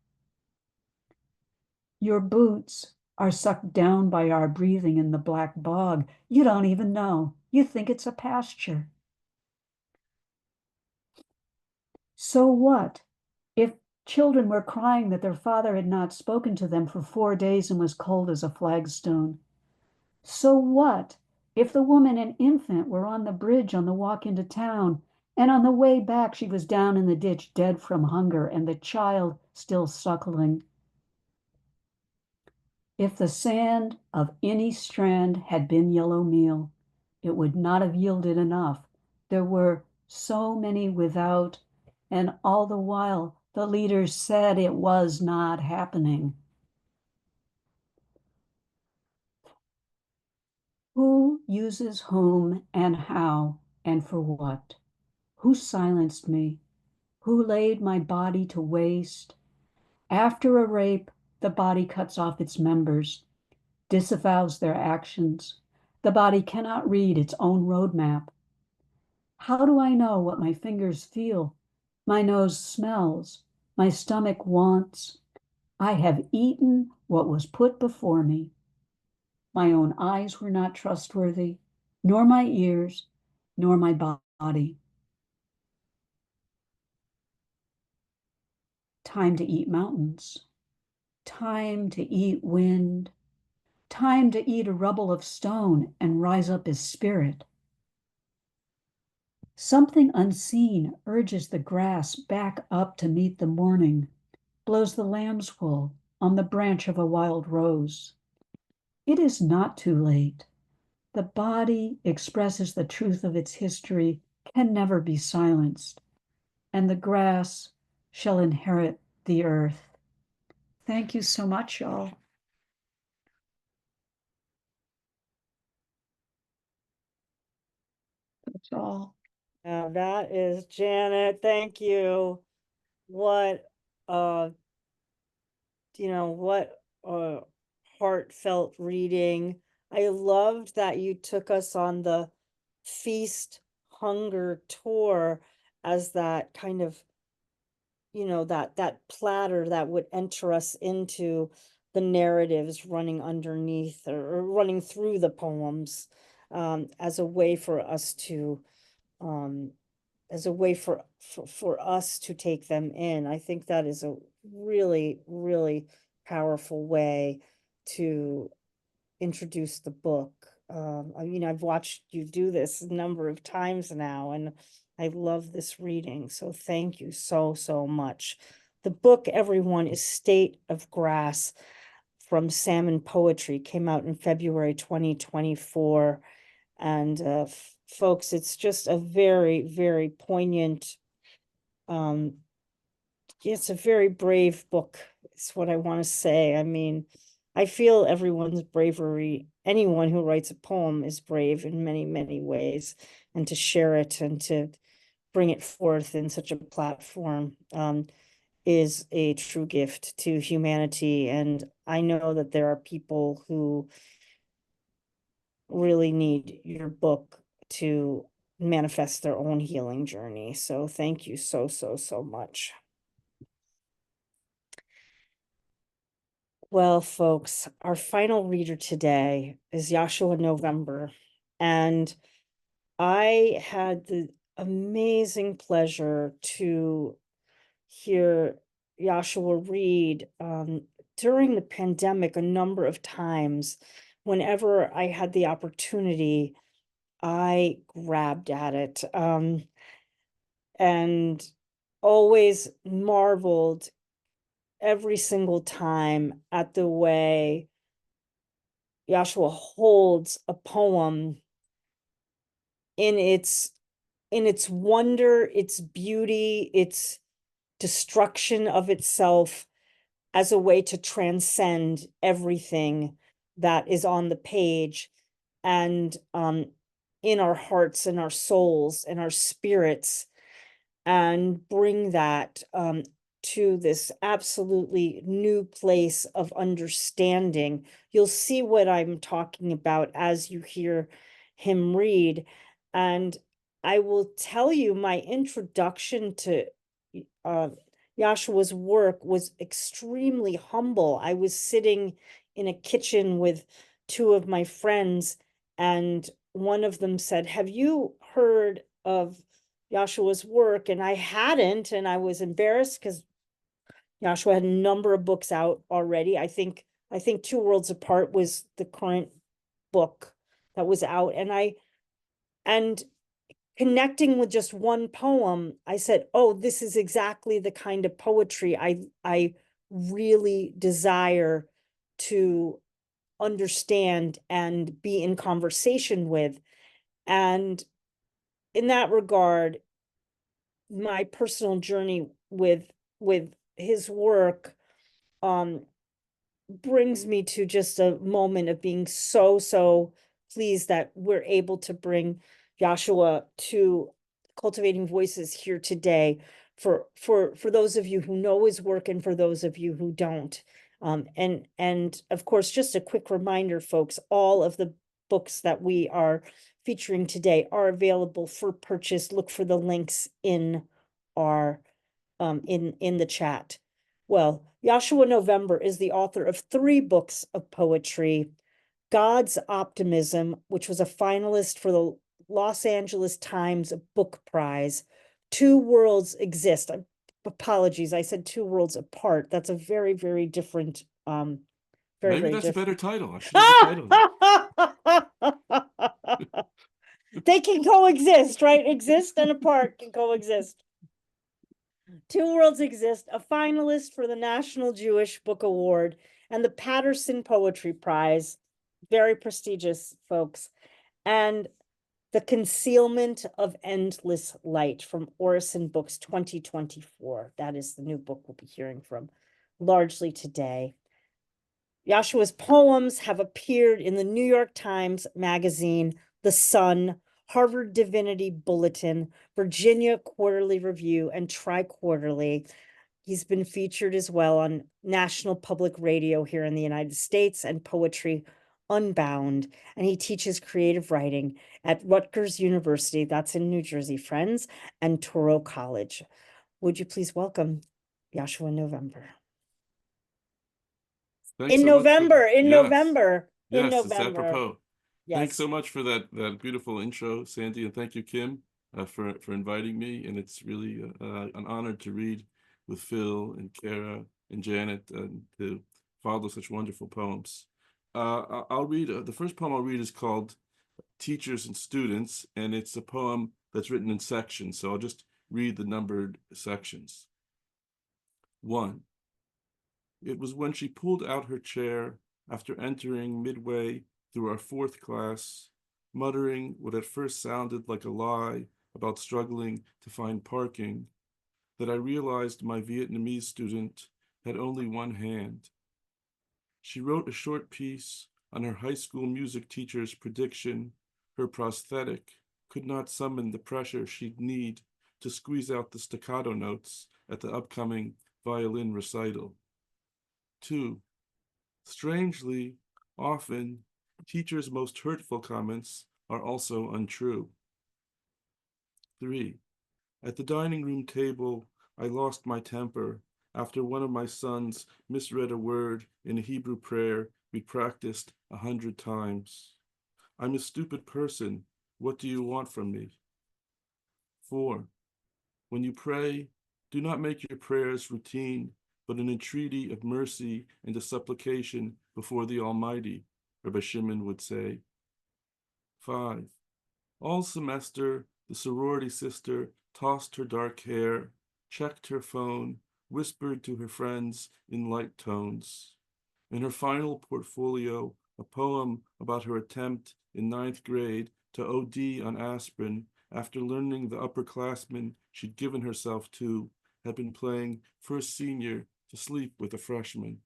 Your boots are sucked down by our breathing in the black bog. You don't even know. You think it's a pasture. So what if children were crying that their father had not spoken to them for 4 days and was cold as a flagstone? So what if the woman and infant were on the bridge on the walk into town, and on the way back she was down in the ditch dead from hunger, and the child still suckling? If the sand of any strand had been yellow meal, it would not have yielded enough. There were so many without, and all the while the leaders said it was not happening. Who uses whom and how and for what? Who silenced me? Who laid my body to waste? After a rape, the body cuts off its members, disavows their actions. The body cannot read its own roadmap. How do I know what my fingers feel? My nose smells. My stomach wants. I have eaten what was put before me. My own eyes were not trustworthy, nor my ears, nor my body. Time to eat mountains. Time to eat wind. Time to eat a rubble of stone and rise up as spirit. Something unseen urges the grass back up to meet the morning, blows the lamb's wool on the branch of a wild rose. It is not too late. The body expresses the truth of its history, can never be silenced, and the grass shall inherit the earth. Thank you so much, y'all. That's all. Now that is Janet. Thank you. What, what heartfelt reading. I loved that you took us on the feast hunger tour as that kind of, that platter that would enter us into the narratives running underneath or running through the poems, as a way for us to us to take them in. I think that is a really, really powerful way to introduce the book. I've watched you do this a number of times now, and I love this reading. So thank you so, so much. The book, everyone, is State of Grass from Salmon Poetry. Came out in February 2024. And folks, it's just a very, very poignant, it's a very brave book. It's what I want to say. I mean, I feel everyone's bravery, anyone who writes a poem is brave in many, many ways, and to share it and to bring it forth in such a platform is a true gift to humanity. And I know that there are people who really need your book to manifest their own healing journey. So thank you so, so, so much. Well, folks, our final reader today is Yoshua November. And I had the amazing pleasure to hear Yoshua read during the pandemic a number of times. Whenever I had the opportunity, I grabbed at it, and always marveled every single time at the way Yoshua holds a poem in its wonder, its beauty, its destruction of itself, as a way to transcend everything that is on the page, and in our hearts and our souls and our spirits, and bring that to this absolutely new place of understanding. You'll see what I'm talking about as you hear him read. And I will tell you, my introduction to Yoshua's work was extremely humble. I was sitting in a kitchen with two of my friends, and one of them said, "Have you heard of Yoshua's work?" And I hadn't, and I was embarrassed because Yoshua had a number of books out already. I think Two Worlds Apart was the current book that was out, and connecting with just one poem, I said, "Oh, this is exactly the kind of poetry I really desire to understand and be in conversation with." And in that regard, my personal journey with his work brings me to just a moment of being so pleased that we're able to bring Yoshua to Cultivating Voices here today, for those of you who know his work and for those of you who don't. And of course, just a quick reminder, folks, all of the books that we are featuring today are available for purchase. Look for the links in our in the chat. Well, Yoshua November is the author of 3 books of poetry: God's Optimism, which was a finalist for the Los Angeles Times Book Prize. Two Worlds Exist. Apologies, I said Two Worlds Apart. That's a very, very different, Maybe that's a better title. I should have titled They can coexist, right? Exist and apart can coexist. Two Worlds Exist, a finalist for the National Jewish Book Award and the Patterson Poetry Prize. Very prestigious, folks. And The Concealment of Endless Light from Orison Books 2024. That is the new book we'll be hearing from largely today. Yoshua's poems have appeared in the New York Times Magazine, The Sun, Harvard Divinity Bulletin, Virginia Quarterly Review, and Tri-Quarterly. He's been featured as well on National Public Radio here in the United States and Poetry Unbound. And he teaches creative writing at Rutgers University, that's in New Jersey, friends, and Touro College. Would you please welcome Yoshua November? Thanks so much In November. It's apropos. Yes. Thanks so much for that beautiful intro, Sandy, and thank you, Kim, for inviting me. And it's really an honor to read with Phil and Kara and Janet and to follow such wonderful poems. I'll read, the first poem I'll read is called Teachers and Students, and it's a poem that's written in sections. So I'll just read the numbered sections. 1. It was when she pulled out her chair after entering midway through our 4th class, muttering what at first sounded like a lie about struggling to find parking, that I realized my Vietnamese student had only one hand. She wrote a short piece on her high school music teacher's prediction her prosthetic could not summon the pressure she'd need to squeeze out the staccato notes at the upcoming violin recital. 2. Strangely, often, teachers' most hurtful comments are also untrue. 3. At the dining room table, I lost my temper after one of my sons misread a word in a Hebrew prayer we'd practiced 100 times. I'm a stupid person. What do you want from me? 4. When you pray, do not make your prayers routine, but an entreaty of mercy and a supplication before the Almighty, Rabbi Shimon would say. 5. All semester, the sorority sister tossed her dark hair, checked her phone, whispered to her friends in light tones. In her final portfolio, a poem about her attempt in 9th grade to OD on aspirin after learning the upperclassmen she'd given herself to had been playing first senior to sleep with a freshman.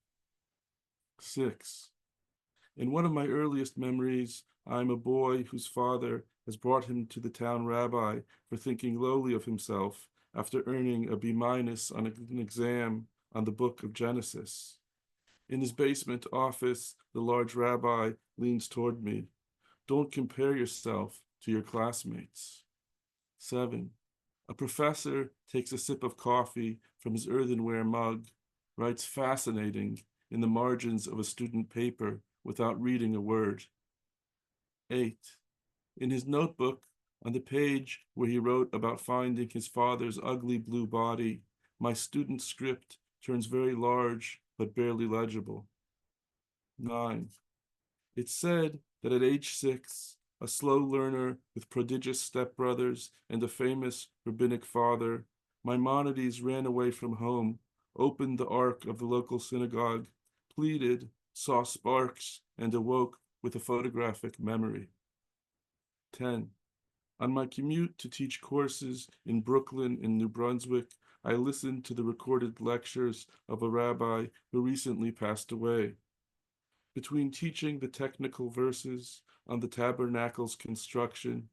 6. In one of my earliest memories, I'm a boy whose father has brought him to the town rabbi for thinking lowly of himself after earning a B- on an exam on the book of Genesis. In his basement office, the large rabbi leans toward me. Don't compare yourself to your classmates. 7. A professor takes a sip of coffee from his earthenware mug, writes fascinating in the margins of a student paper without reading a word. 8. In his notebook, on the page where he wrote about finding his father's ugly blue body, my student script turns very large but barely legible. 9. It's said that at age 6, a slow learner with prodigious stepbrothers and a famous rabbinic father, Maimonides ran away from home, opened the ark of the local synagogue, pleaded, saw sparks, and awoke with a photographic memory. 10. On my commute to teach courses in Brooklyn and New Brunswick, I listened to the recorded lectures of a rabbi who recently passed away. Between teaching the technical verses on the tabernacle's construction,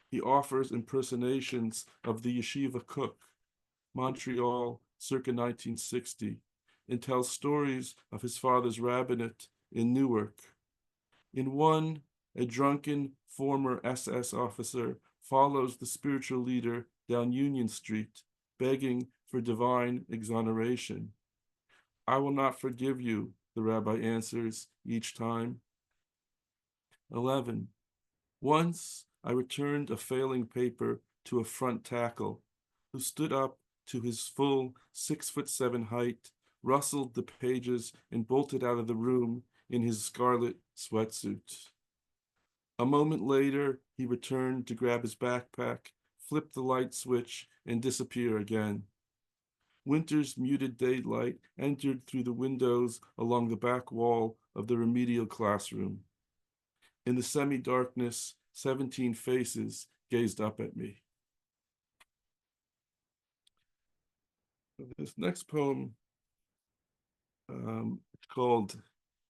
he offers impersonations of the yeshiva cook, Montreal, circa 1960, and tells stories of his father's rabbinate in Newark. In one, a drunken former SS officer follows the spiritual leader down Union Street, begging for divine exoneration. I will not forgive you, the rabbi answers each time. 11. Once I returned a failing paper to a front tackle who stood up to his full 6'7" height, rustled the pages, and bolted out of the room in his scarlet sweatsuit. A moment later, he returned to grab his backpack, flip the light switch, and disappear again. Winter's muted daylight entered through the windows along the back wall of the remedial classroom. In the semi-darkness, 17 faces gazed up at me. This next poem is called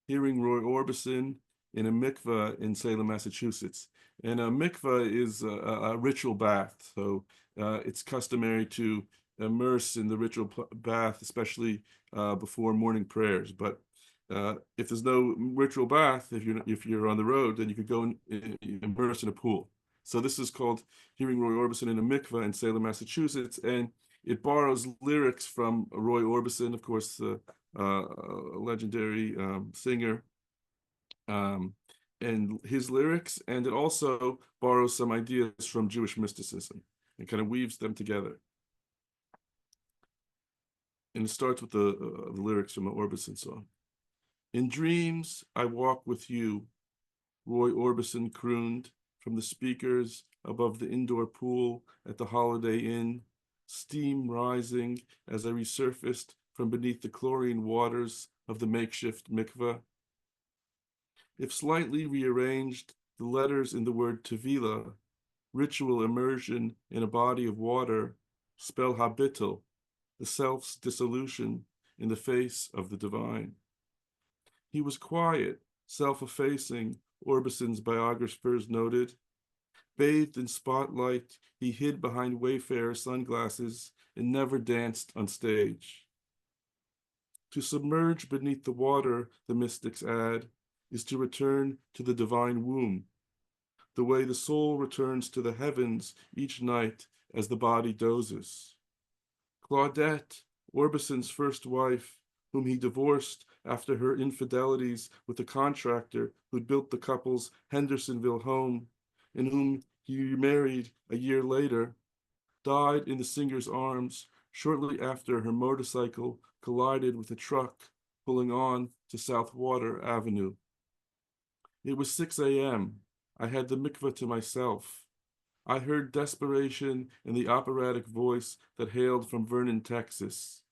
Hearing Roy Orbison in a Mikveh in Salem, Massachusetts. And a mikveh is a ritual bath. So it's customary to immerse in the ritual bath, especially before morning prayers. But if there's no ritual bath, if you're on the road, then you could go and immerse in a pool. So this is called Hearing Roy Orbison in a Mikveh in Salem, Massachusetts, and it borrows lyrics from Roy Orbison, of course, a legendary singer, and his lyrics, and it also borrows some ideas from Jewish mysticism and kind of weaves them together. And it starts with the lyrics from an Orbison song. In dreams, I walk with you, Roy Orbison crooned from the speakers above the indoor pool at the Holiday Inn, steam rising as I resurfaced from beneath the chlorine waters of the makeshift mikveh. If slightly rearranged, the letters in the word tevilah, ritual immersion in a body of water, spell habitul, the self's dissolution in the face of the divine. He was quiet, self-effacing, Orbison's biographers noted. Bathed in spotlight, he hid behind Wayfarer sunglasses and never danced on stage. To submerge beneath the water, the mystics add, is to return to the divine womb, the way the soul returns to the heavens each night as the body dozes. Claudette, Orbison's first wife, whom he divorced after her infidelities with the contractor who'd built the couple's Hendersonville home, and whom he remarried a year later, died in the singer's arms shortly after her motorcycle collided with a truck pulling on to South Water Avenue. It was 6 a.m. I had the mikveh to myself. I heard desperation in the operatic voice that hailed from Vernon, Texas.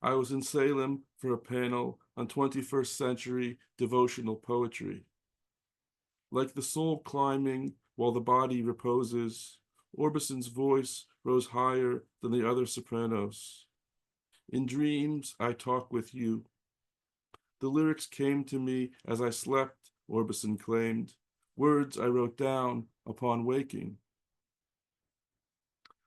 I was in Salem for a panel on 21st century devotional poetry. Like the soul climbing while the body reposes, Orbison's voice rose higher than the other sopranos. In dreams, I talk with you. The lyrics came to me as I slept, Orbison claimed, words I wrote down upon waking.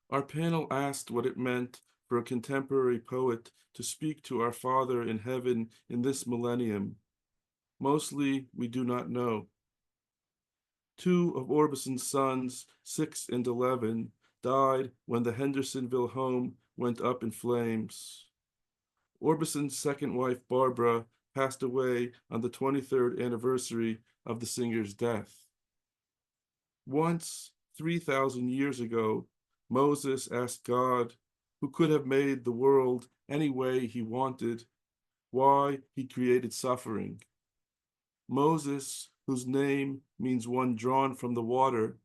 Our panel asked what it meant for a contemporary poet to speak to our Father in heaven in this millennium. Mostly, we do not know. 2 of Orbison's sons, 6 and 11, died when the Hendersonville home went up in flames. Orbison's second wife, Barbara, passed away on the 23rd anniversary of the singer's death. Once, 3,000 years ago, Moses asked God, who could have made the world any way he wanted, why he created suffering. Moses, whose name means one drawn from the water,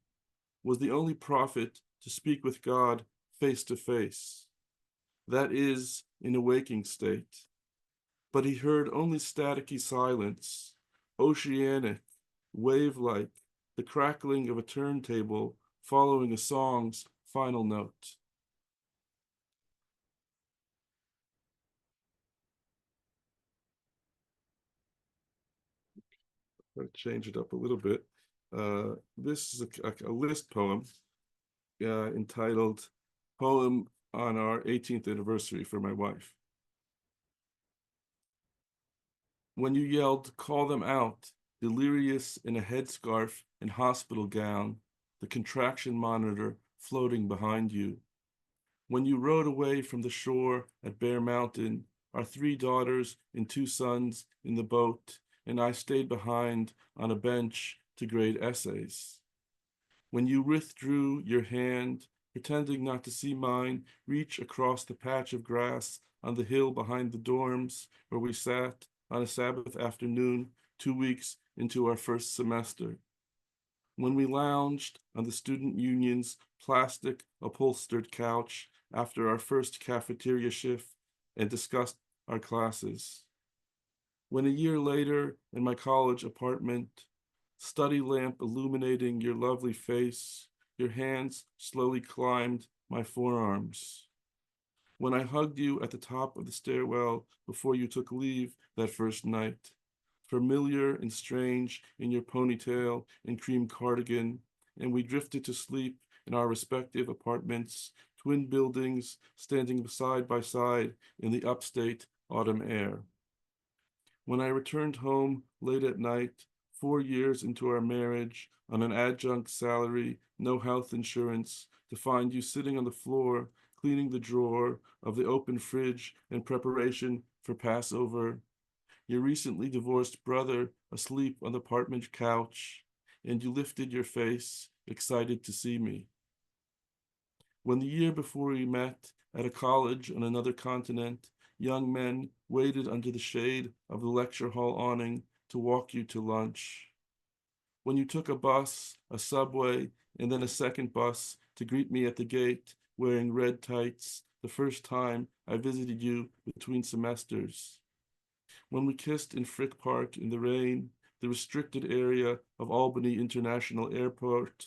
was the only prophet to speak with God face to face. That is, in a waking state. But he heard only staticky silence, oceanic, wave-like, the crackling of a turntable following a song's final note. I'll change it up a little bit. This is a list poem entitled Poem on Our 18th Anniversary for My Wife. When you yelled, call them out, delirious in a headscarf and hospital gown, the contraction monitor floating behind you. When you rode away from the shore at Bear Mountain, our 3 daughters and 2 sons in the boat, and I stayed behind on a bench to grade essays. When you withdrew your hand, pretending not to see mine, reach across the patch of grass on the hill behind the dorms where we sat on a Sabbath afternoon 2 weeks into our first semester. When we lounged on the student union's plastic upholstered couch after our first cafeteria shift and discussed our classes. When a year later in my college apartment, study lamp illuminating your lovely face, your hands slowly climbed my forearms. When I hugged you at the top of the stairwell before you took leave that first night, familiar and strange in your ponytail and cream cardigan, and we drifted to sleep in our respective apartments, twin buildings standing side by side in the upstate autumn air. When I returned home late at night, 4 years into our marriage, on an adjunct salary, no health insurance, to find you sitting on the floor, cleaning the drawer of the open fridge in preparation for Passover, your recently divorced brother asleep on the apartment couch, and you lifted your face, excited to see me. When the year before we met at a college on another continent, young men waited under the shade of the lecture hall awning to walk you to lunch. When you took a bus, a subway, and then a second bus to greet me at the gate, wearing red tights, the first time I visited you between semesters. When we kissed in Frick Park in the rain, the restricted area of Albany International Airport,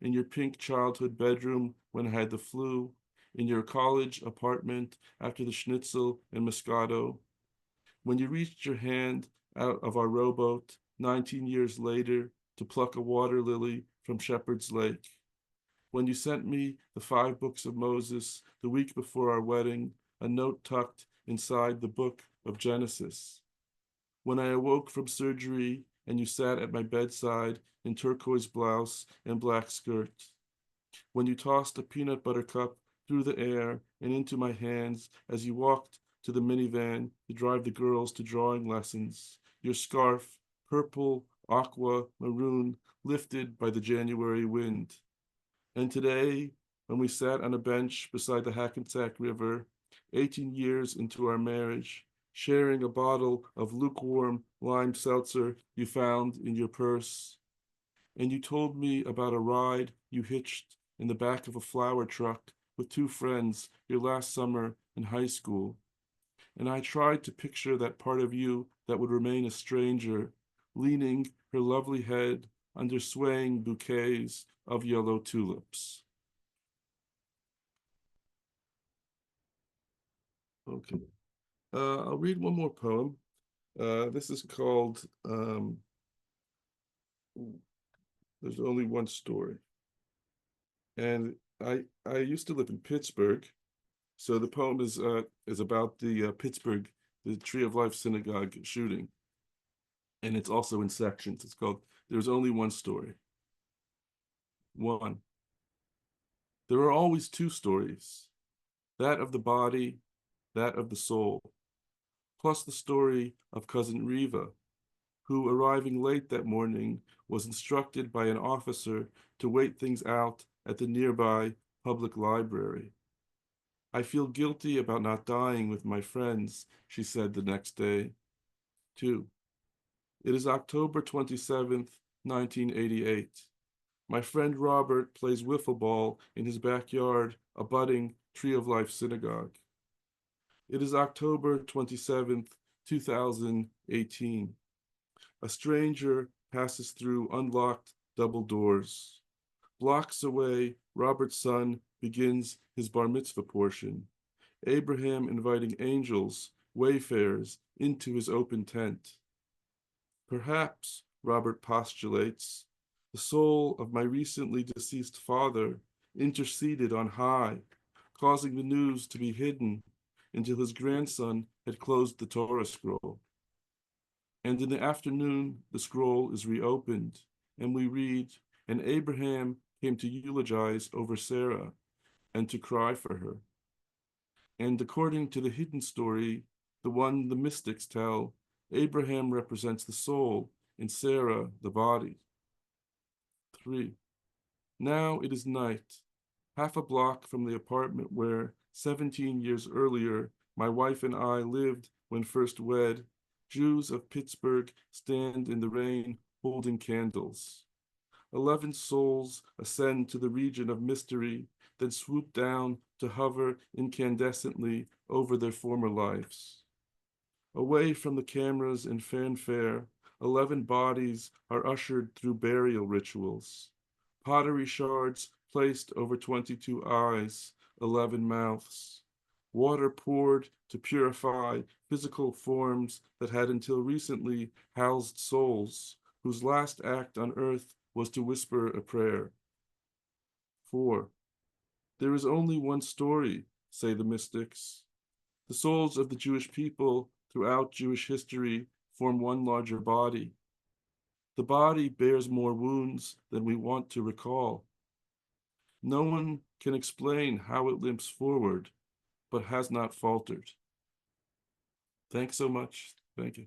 in your pink childhood bedroom when I had the flu, in your college apartment after the schnitzel and Moscato, when you reached your hand out of our rowboat 19 years later to pluck a water lily from Shepherd's Lake, when you sent me the 5 books of Moses the week before our wedding, a note tucked inside the book of Genesis, when I awoke from surgery and you sat at my bedside in turquoise blouse and black skirt, when you tossed a peanut butter cup through the air and into my hands as you walked to the minivan to drive the girls to drawing lessons, your scarf, purple, aqua, maroon, lifted by the January wind. And today, when we sat on a bench beside the Hackensack River, 18 years into our marriage, sharing a bottle of lukewarm lime seltzer you found in your purse, and you told me about a ride you hitched in the back of a flower truck with 2 friends your last summer in high school. And I tried to picture that part of you that would remain a stranger, leaning her lovely head under swaying bouquets of yellow tulips. Okay. I'll read one more poem. This is called There's Only One Story. And I used to live in Pittsburgh, so the poem is about the Pittsburgh, the Tree of Life Synagogue shooting, and it's also in sections. It's called "There's Only One Story." 1. There are always two stories, that of the body, that of the soul, plus the story of cousin Riva, who, arriving late that morning, was instructed by an officer to wait things out at the nearby public library. I feel guilty about not dying with my friends, she said the next day. 2. It is October 27th, 1988. My friend Robert plays wiffle ball in his backyard abutting Tree of Life Synagogue. It is October 27th, 2018. A stranger passes through unlocked double doors. Blocks away, Robert's son begins his bar mitzvah portion. Abraham inviting angels, wayfarers, into his open tent. Perhaps, Robert postulates, the soul of my recently deceased father interceded on high, causing the news to be hidden until his grandson had closed the Torah scroll. And in the afternoon, the scroll is reopened, and we read, and Abraham came to eulogize over Sarah and to cry for her. And according to the hidden story, the one the mystics tell, Abraham represents the soul and Sarah the body. 3. Now it is night, half a block from the apartment where 17 years earlier my wife and I lived when first wed. Jews of Pittsburgh stand in the rain holding candles. 11 souls ascend to the region of mystery, then swoop down to hover incandescently over their former lives. Away from the cameras and fanfare, 11 bodies are ushered through burial rituals. Pottery shards placed over 22 eyes, 11 mouths. Water poured to purify physical forms that had until recently housed souls, whose last act on earth was to whisper a prayer. 4. There is only one story, say the mystics. The souls of the Jewish people throughout Jewish history form one larger body. The body bears more wounds than we want to recall. No one can explain how it limps forward, but has not faltered. Thanks so much. Thank you.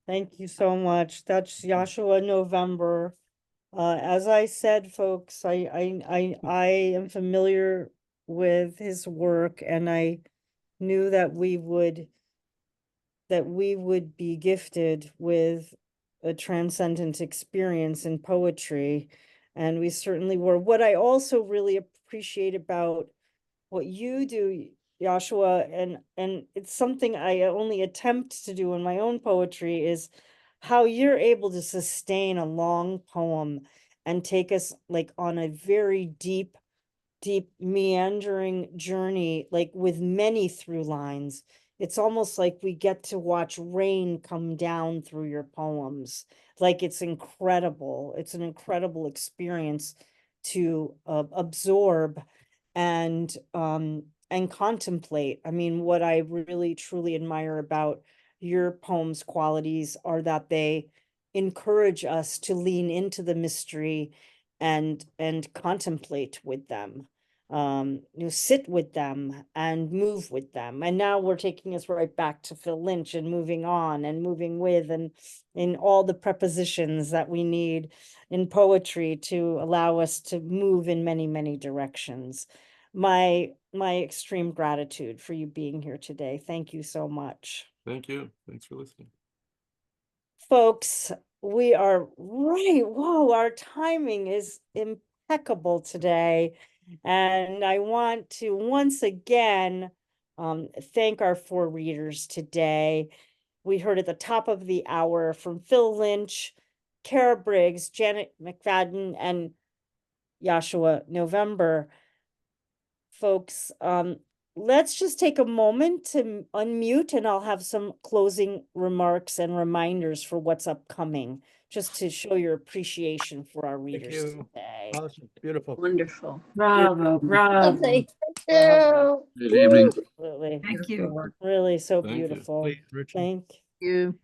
Thank you so much. That's Yoshua November. As I said, folks, I am familiar with his work, and I knew that we would be gifted with a transcendent experience in poetry, and we certainly were. What I also really appreciate about what you do, Yoshua, and it's something I only attempt to do in my own poetry, is how you're able to sustain a long poem and take us like on a very deep meandering journey, like with many through lines. It's almost like we get to watch rain come down through your poems. Like it's incredible. It's an incredible experience to absorb and contemplate. I mean, what I really truly admire about your poems' qualities are that they encourage us to lean into the mystery and contemplate with them, sit with them and move with them. And now we're taking us right back to Phil Lynch and moving on and moving with, and in all the prepositions that we need in poetry to allow us to move in many directions. My extreme gratitude for you being here today. Thank you so much. Thank you. Thanks for listening. Folks, we are right. Whoa, our timing is impeccable today. And I want to once again thank our 4 readers today. We heard at the top of the hour from Phil Lynch, Kara Briggs, Janet MacFayden, and Yoshua November. Folks, let's just take a moment to unmute, and I'll have some closing remarks and reminders for what's upcoming. just to show your appreciation for our Thank readers you. today. Awesome. Beautiful. Wonderful. Bravo, bravo. Thank Bravo. Good evening. Absolutely. Thank you. Really so Thank you. beautiful. Please, Richard. Thank you.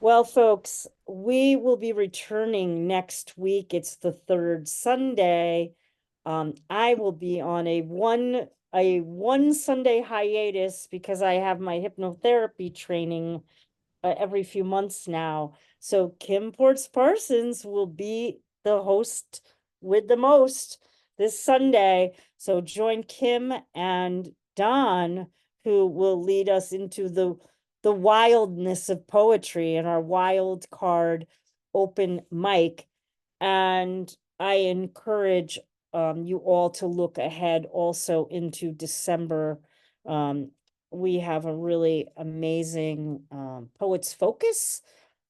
Well, folks, we will be returning next week. It's the third Sunday. I will be on a one Sunday hiatus because I have my hypnotherapy training every few months now. So Kim Ports Parsons will be the host with the most this Sunday. So join Kim and Don, who will lead us into the wildness of poetry and our wild card open mic. And I encourage you all to look ahead also into December. We have a really amazing Poets Focus.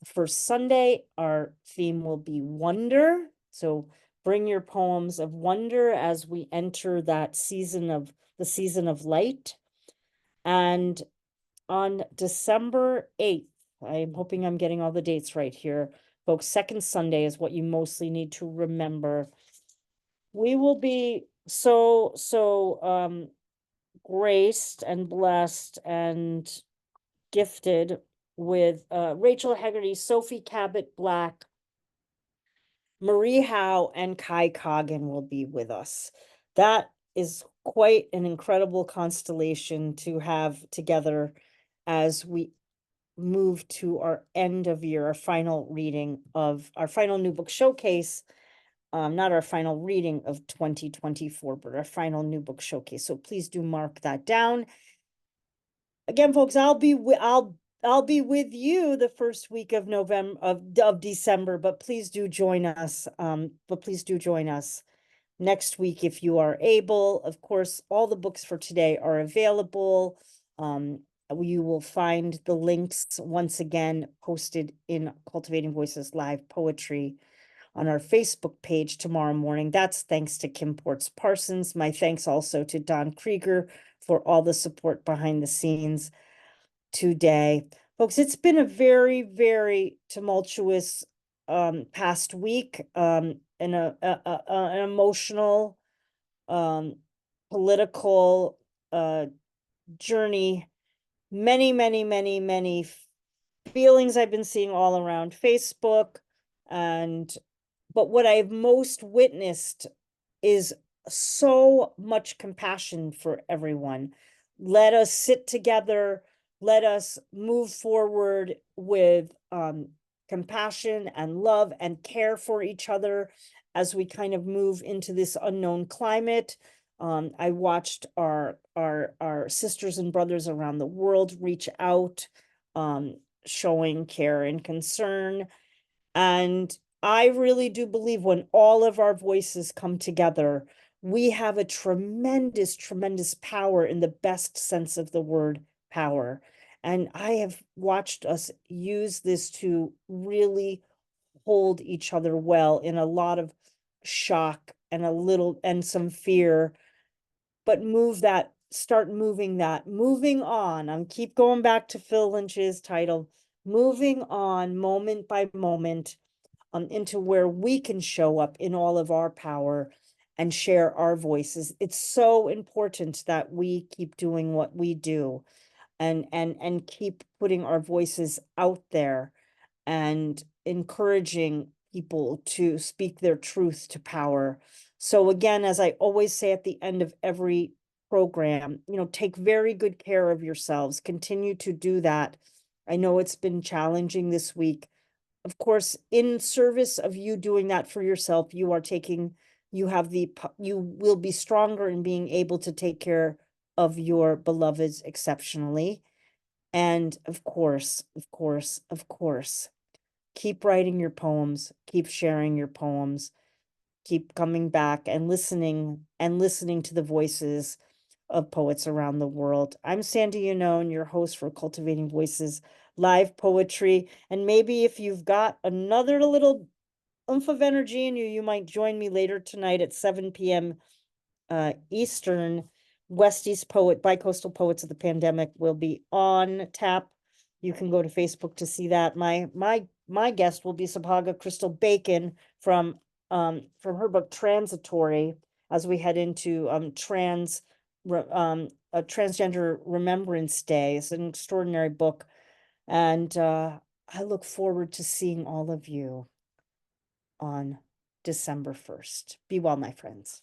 For Sunday, our theme will be wonder. So bring your poems of wonder as we enter that season of light. And on December 8th, I'm hoping I'm getting all the dates right here, folks. Second Sunday is what you mostly need to remember. We will be so graced and blessed and gifted with Rachel Hegarty, Sophie Cabot Black, Marie Howe, and Kai Coggin will be with us. That is quite an incredible constellation to have together as we move to our end of year, our final reading of our final new book showcase. Not our final reading of 2024, but our final new book showcase. So please do mark that down. Again, folks, I'll be with you the first week of November of December, but please do join us. Next week if you are able. Of course, all the books for today are available. You will find the links once again posted in Cultivating Voices Live Poetry on our Facebook page tomorrow morning. That's thanks to Kim Ports Parsons. My thanks also to Don Krieger for all the support behind the scenes today. Folks, it's been a very, very tumultuous past week, and an emotional, political journey. Many feelings I've been seeing all around Facebook. But what I've most witnessed is so much compassion for everyone. Let us sit together. Let us move forward with compassion and love and care for each other as we kind of move into this unknown climate. I watched our sisters and brothers around the world reach out, showing care and concern. And I really do believe when all of our voices come together, we have a tremendous power in the best sense of the word power. And I have watched us use this to really hold each other well in a lot of shock and some fear, but start moving moving on. Keep going back to Phil Lynch's title, moving on moment by moment, into where we can show up in all of our power and share our voices. It's so important that we keep doing what we do and keep putting our voices out there and encouraging people to speak their truth to power. So again, as I always say at the end of every program, take very good care of yourselves. Continue to do that. I know it's been challenging this week. Of course, in service of you doing that for yourself, you will be stronger in being able to take care of your beloveds exceptionally. And of course, keep writing your poems, keep sharing your poems, keep coming back and listening to the voices of poets around the world. I'm Sandy Yannone, your host for Cultivating Voices Live Poetry. And maybe if you've got another little oomph of energy in you, you might join me later tonight at 7 p.m. Eastern. West East Bicoastal Poets of the Pandemic will be on tap. You can go to Facebook to see that. My my guest will be Sapaga Crystal Bacon from her book Transitory, as we head into a Transgender Remembrance Day. It's an extraordinary book, and I look forward to seeing all of you on December 1st. Be well, my friends.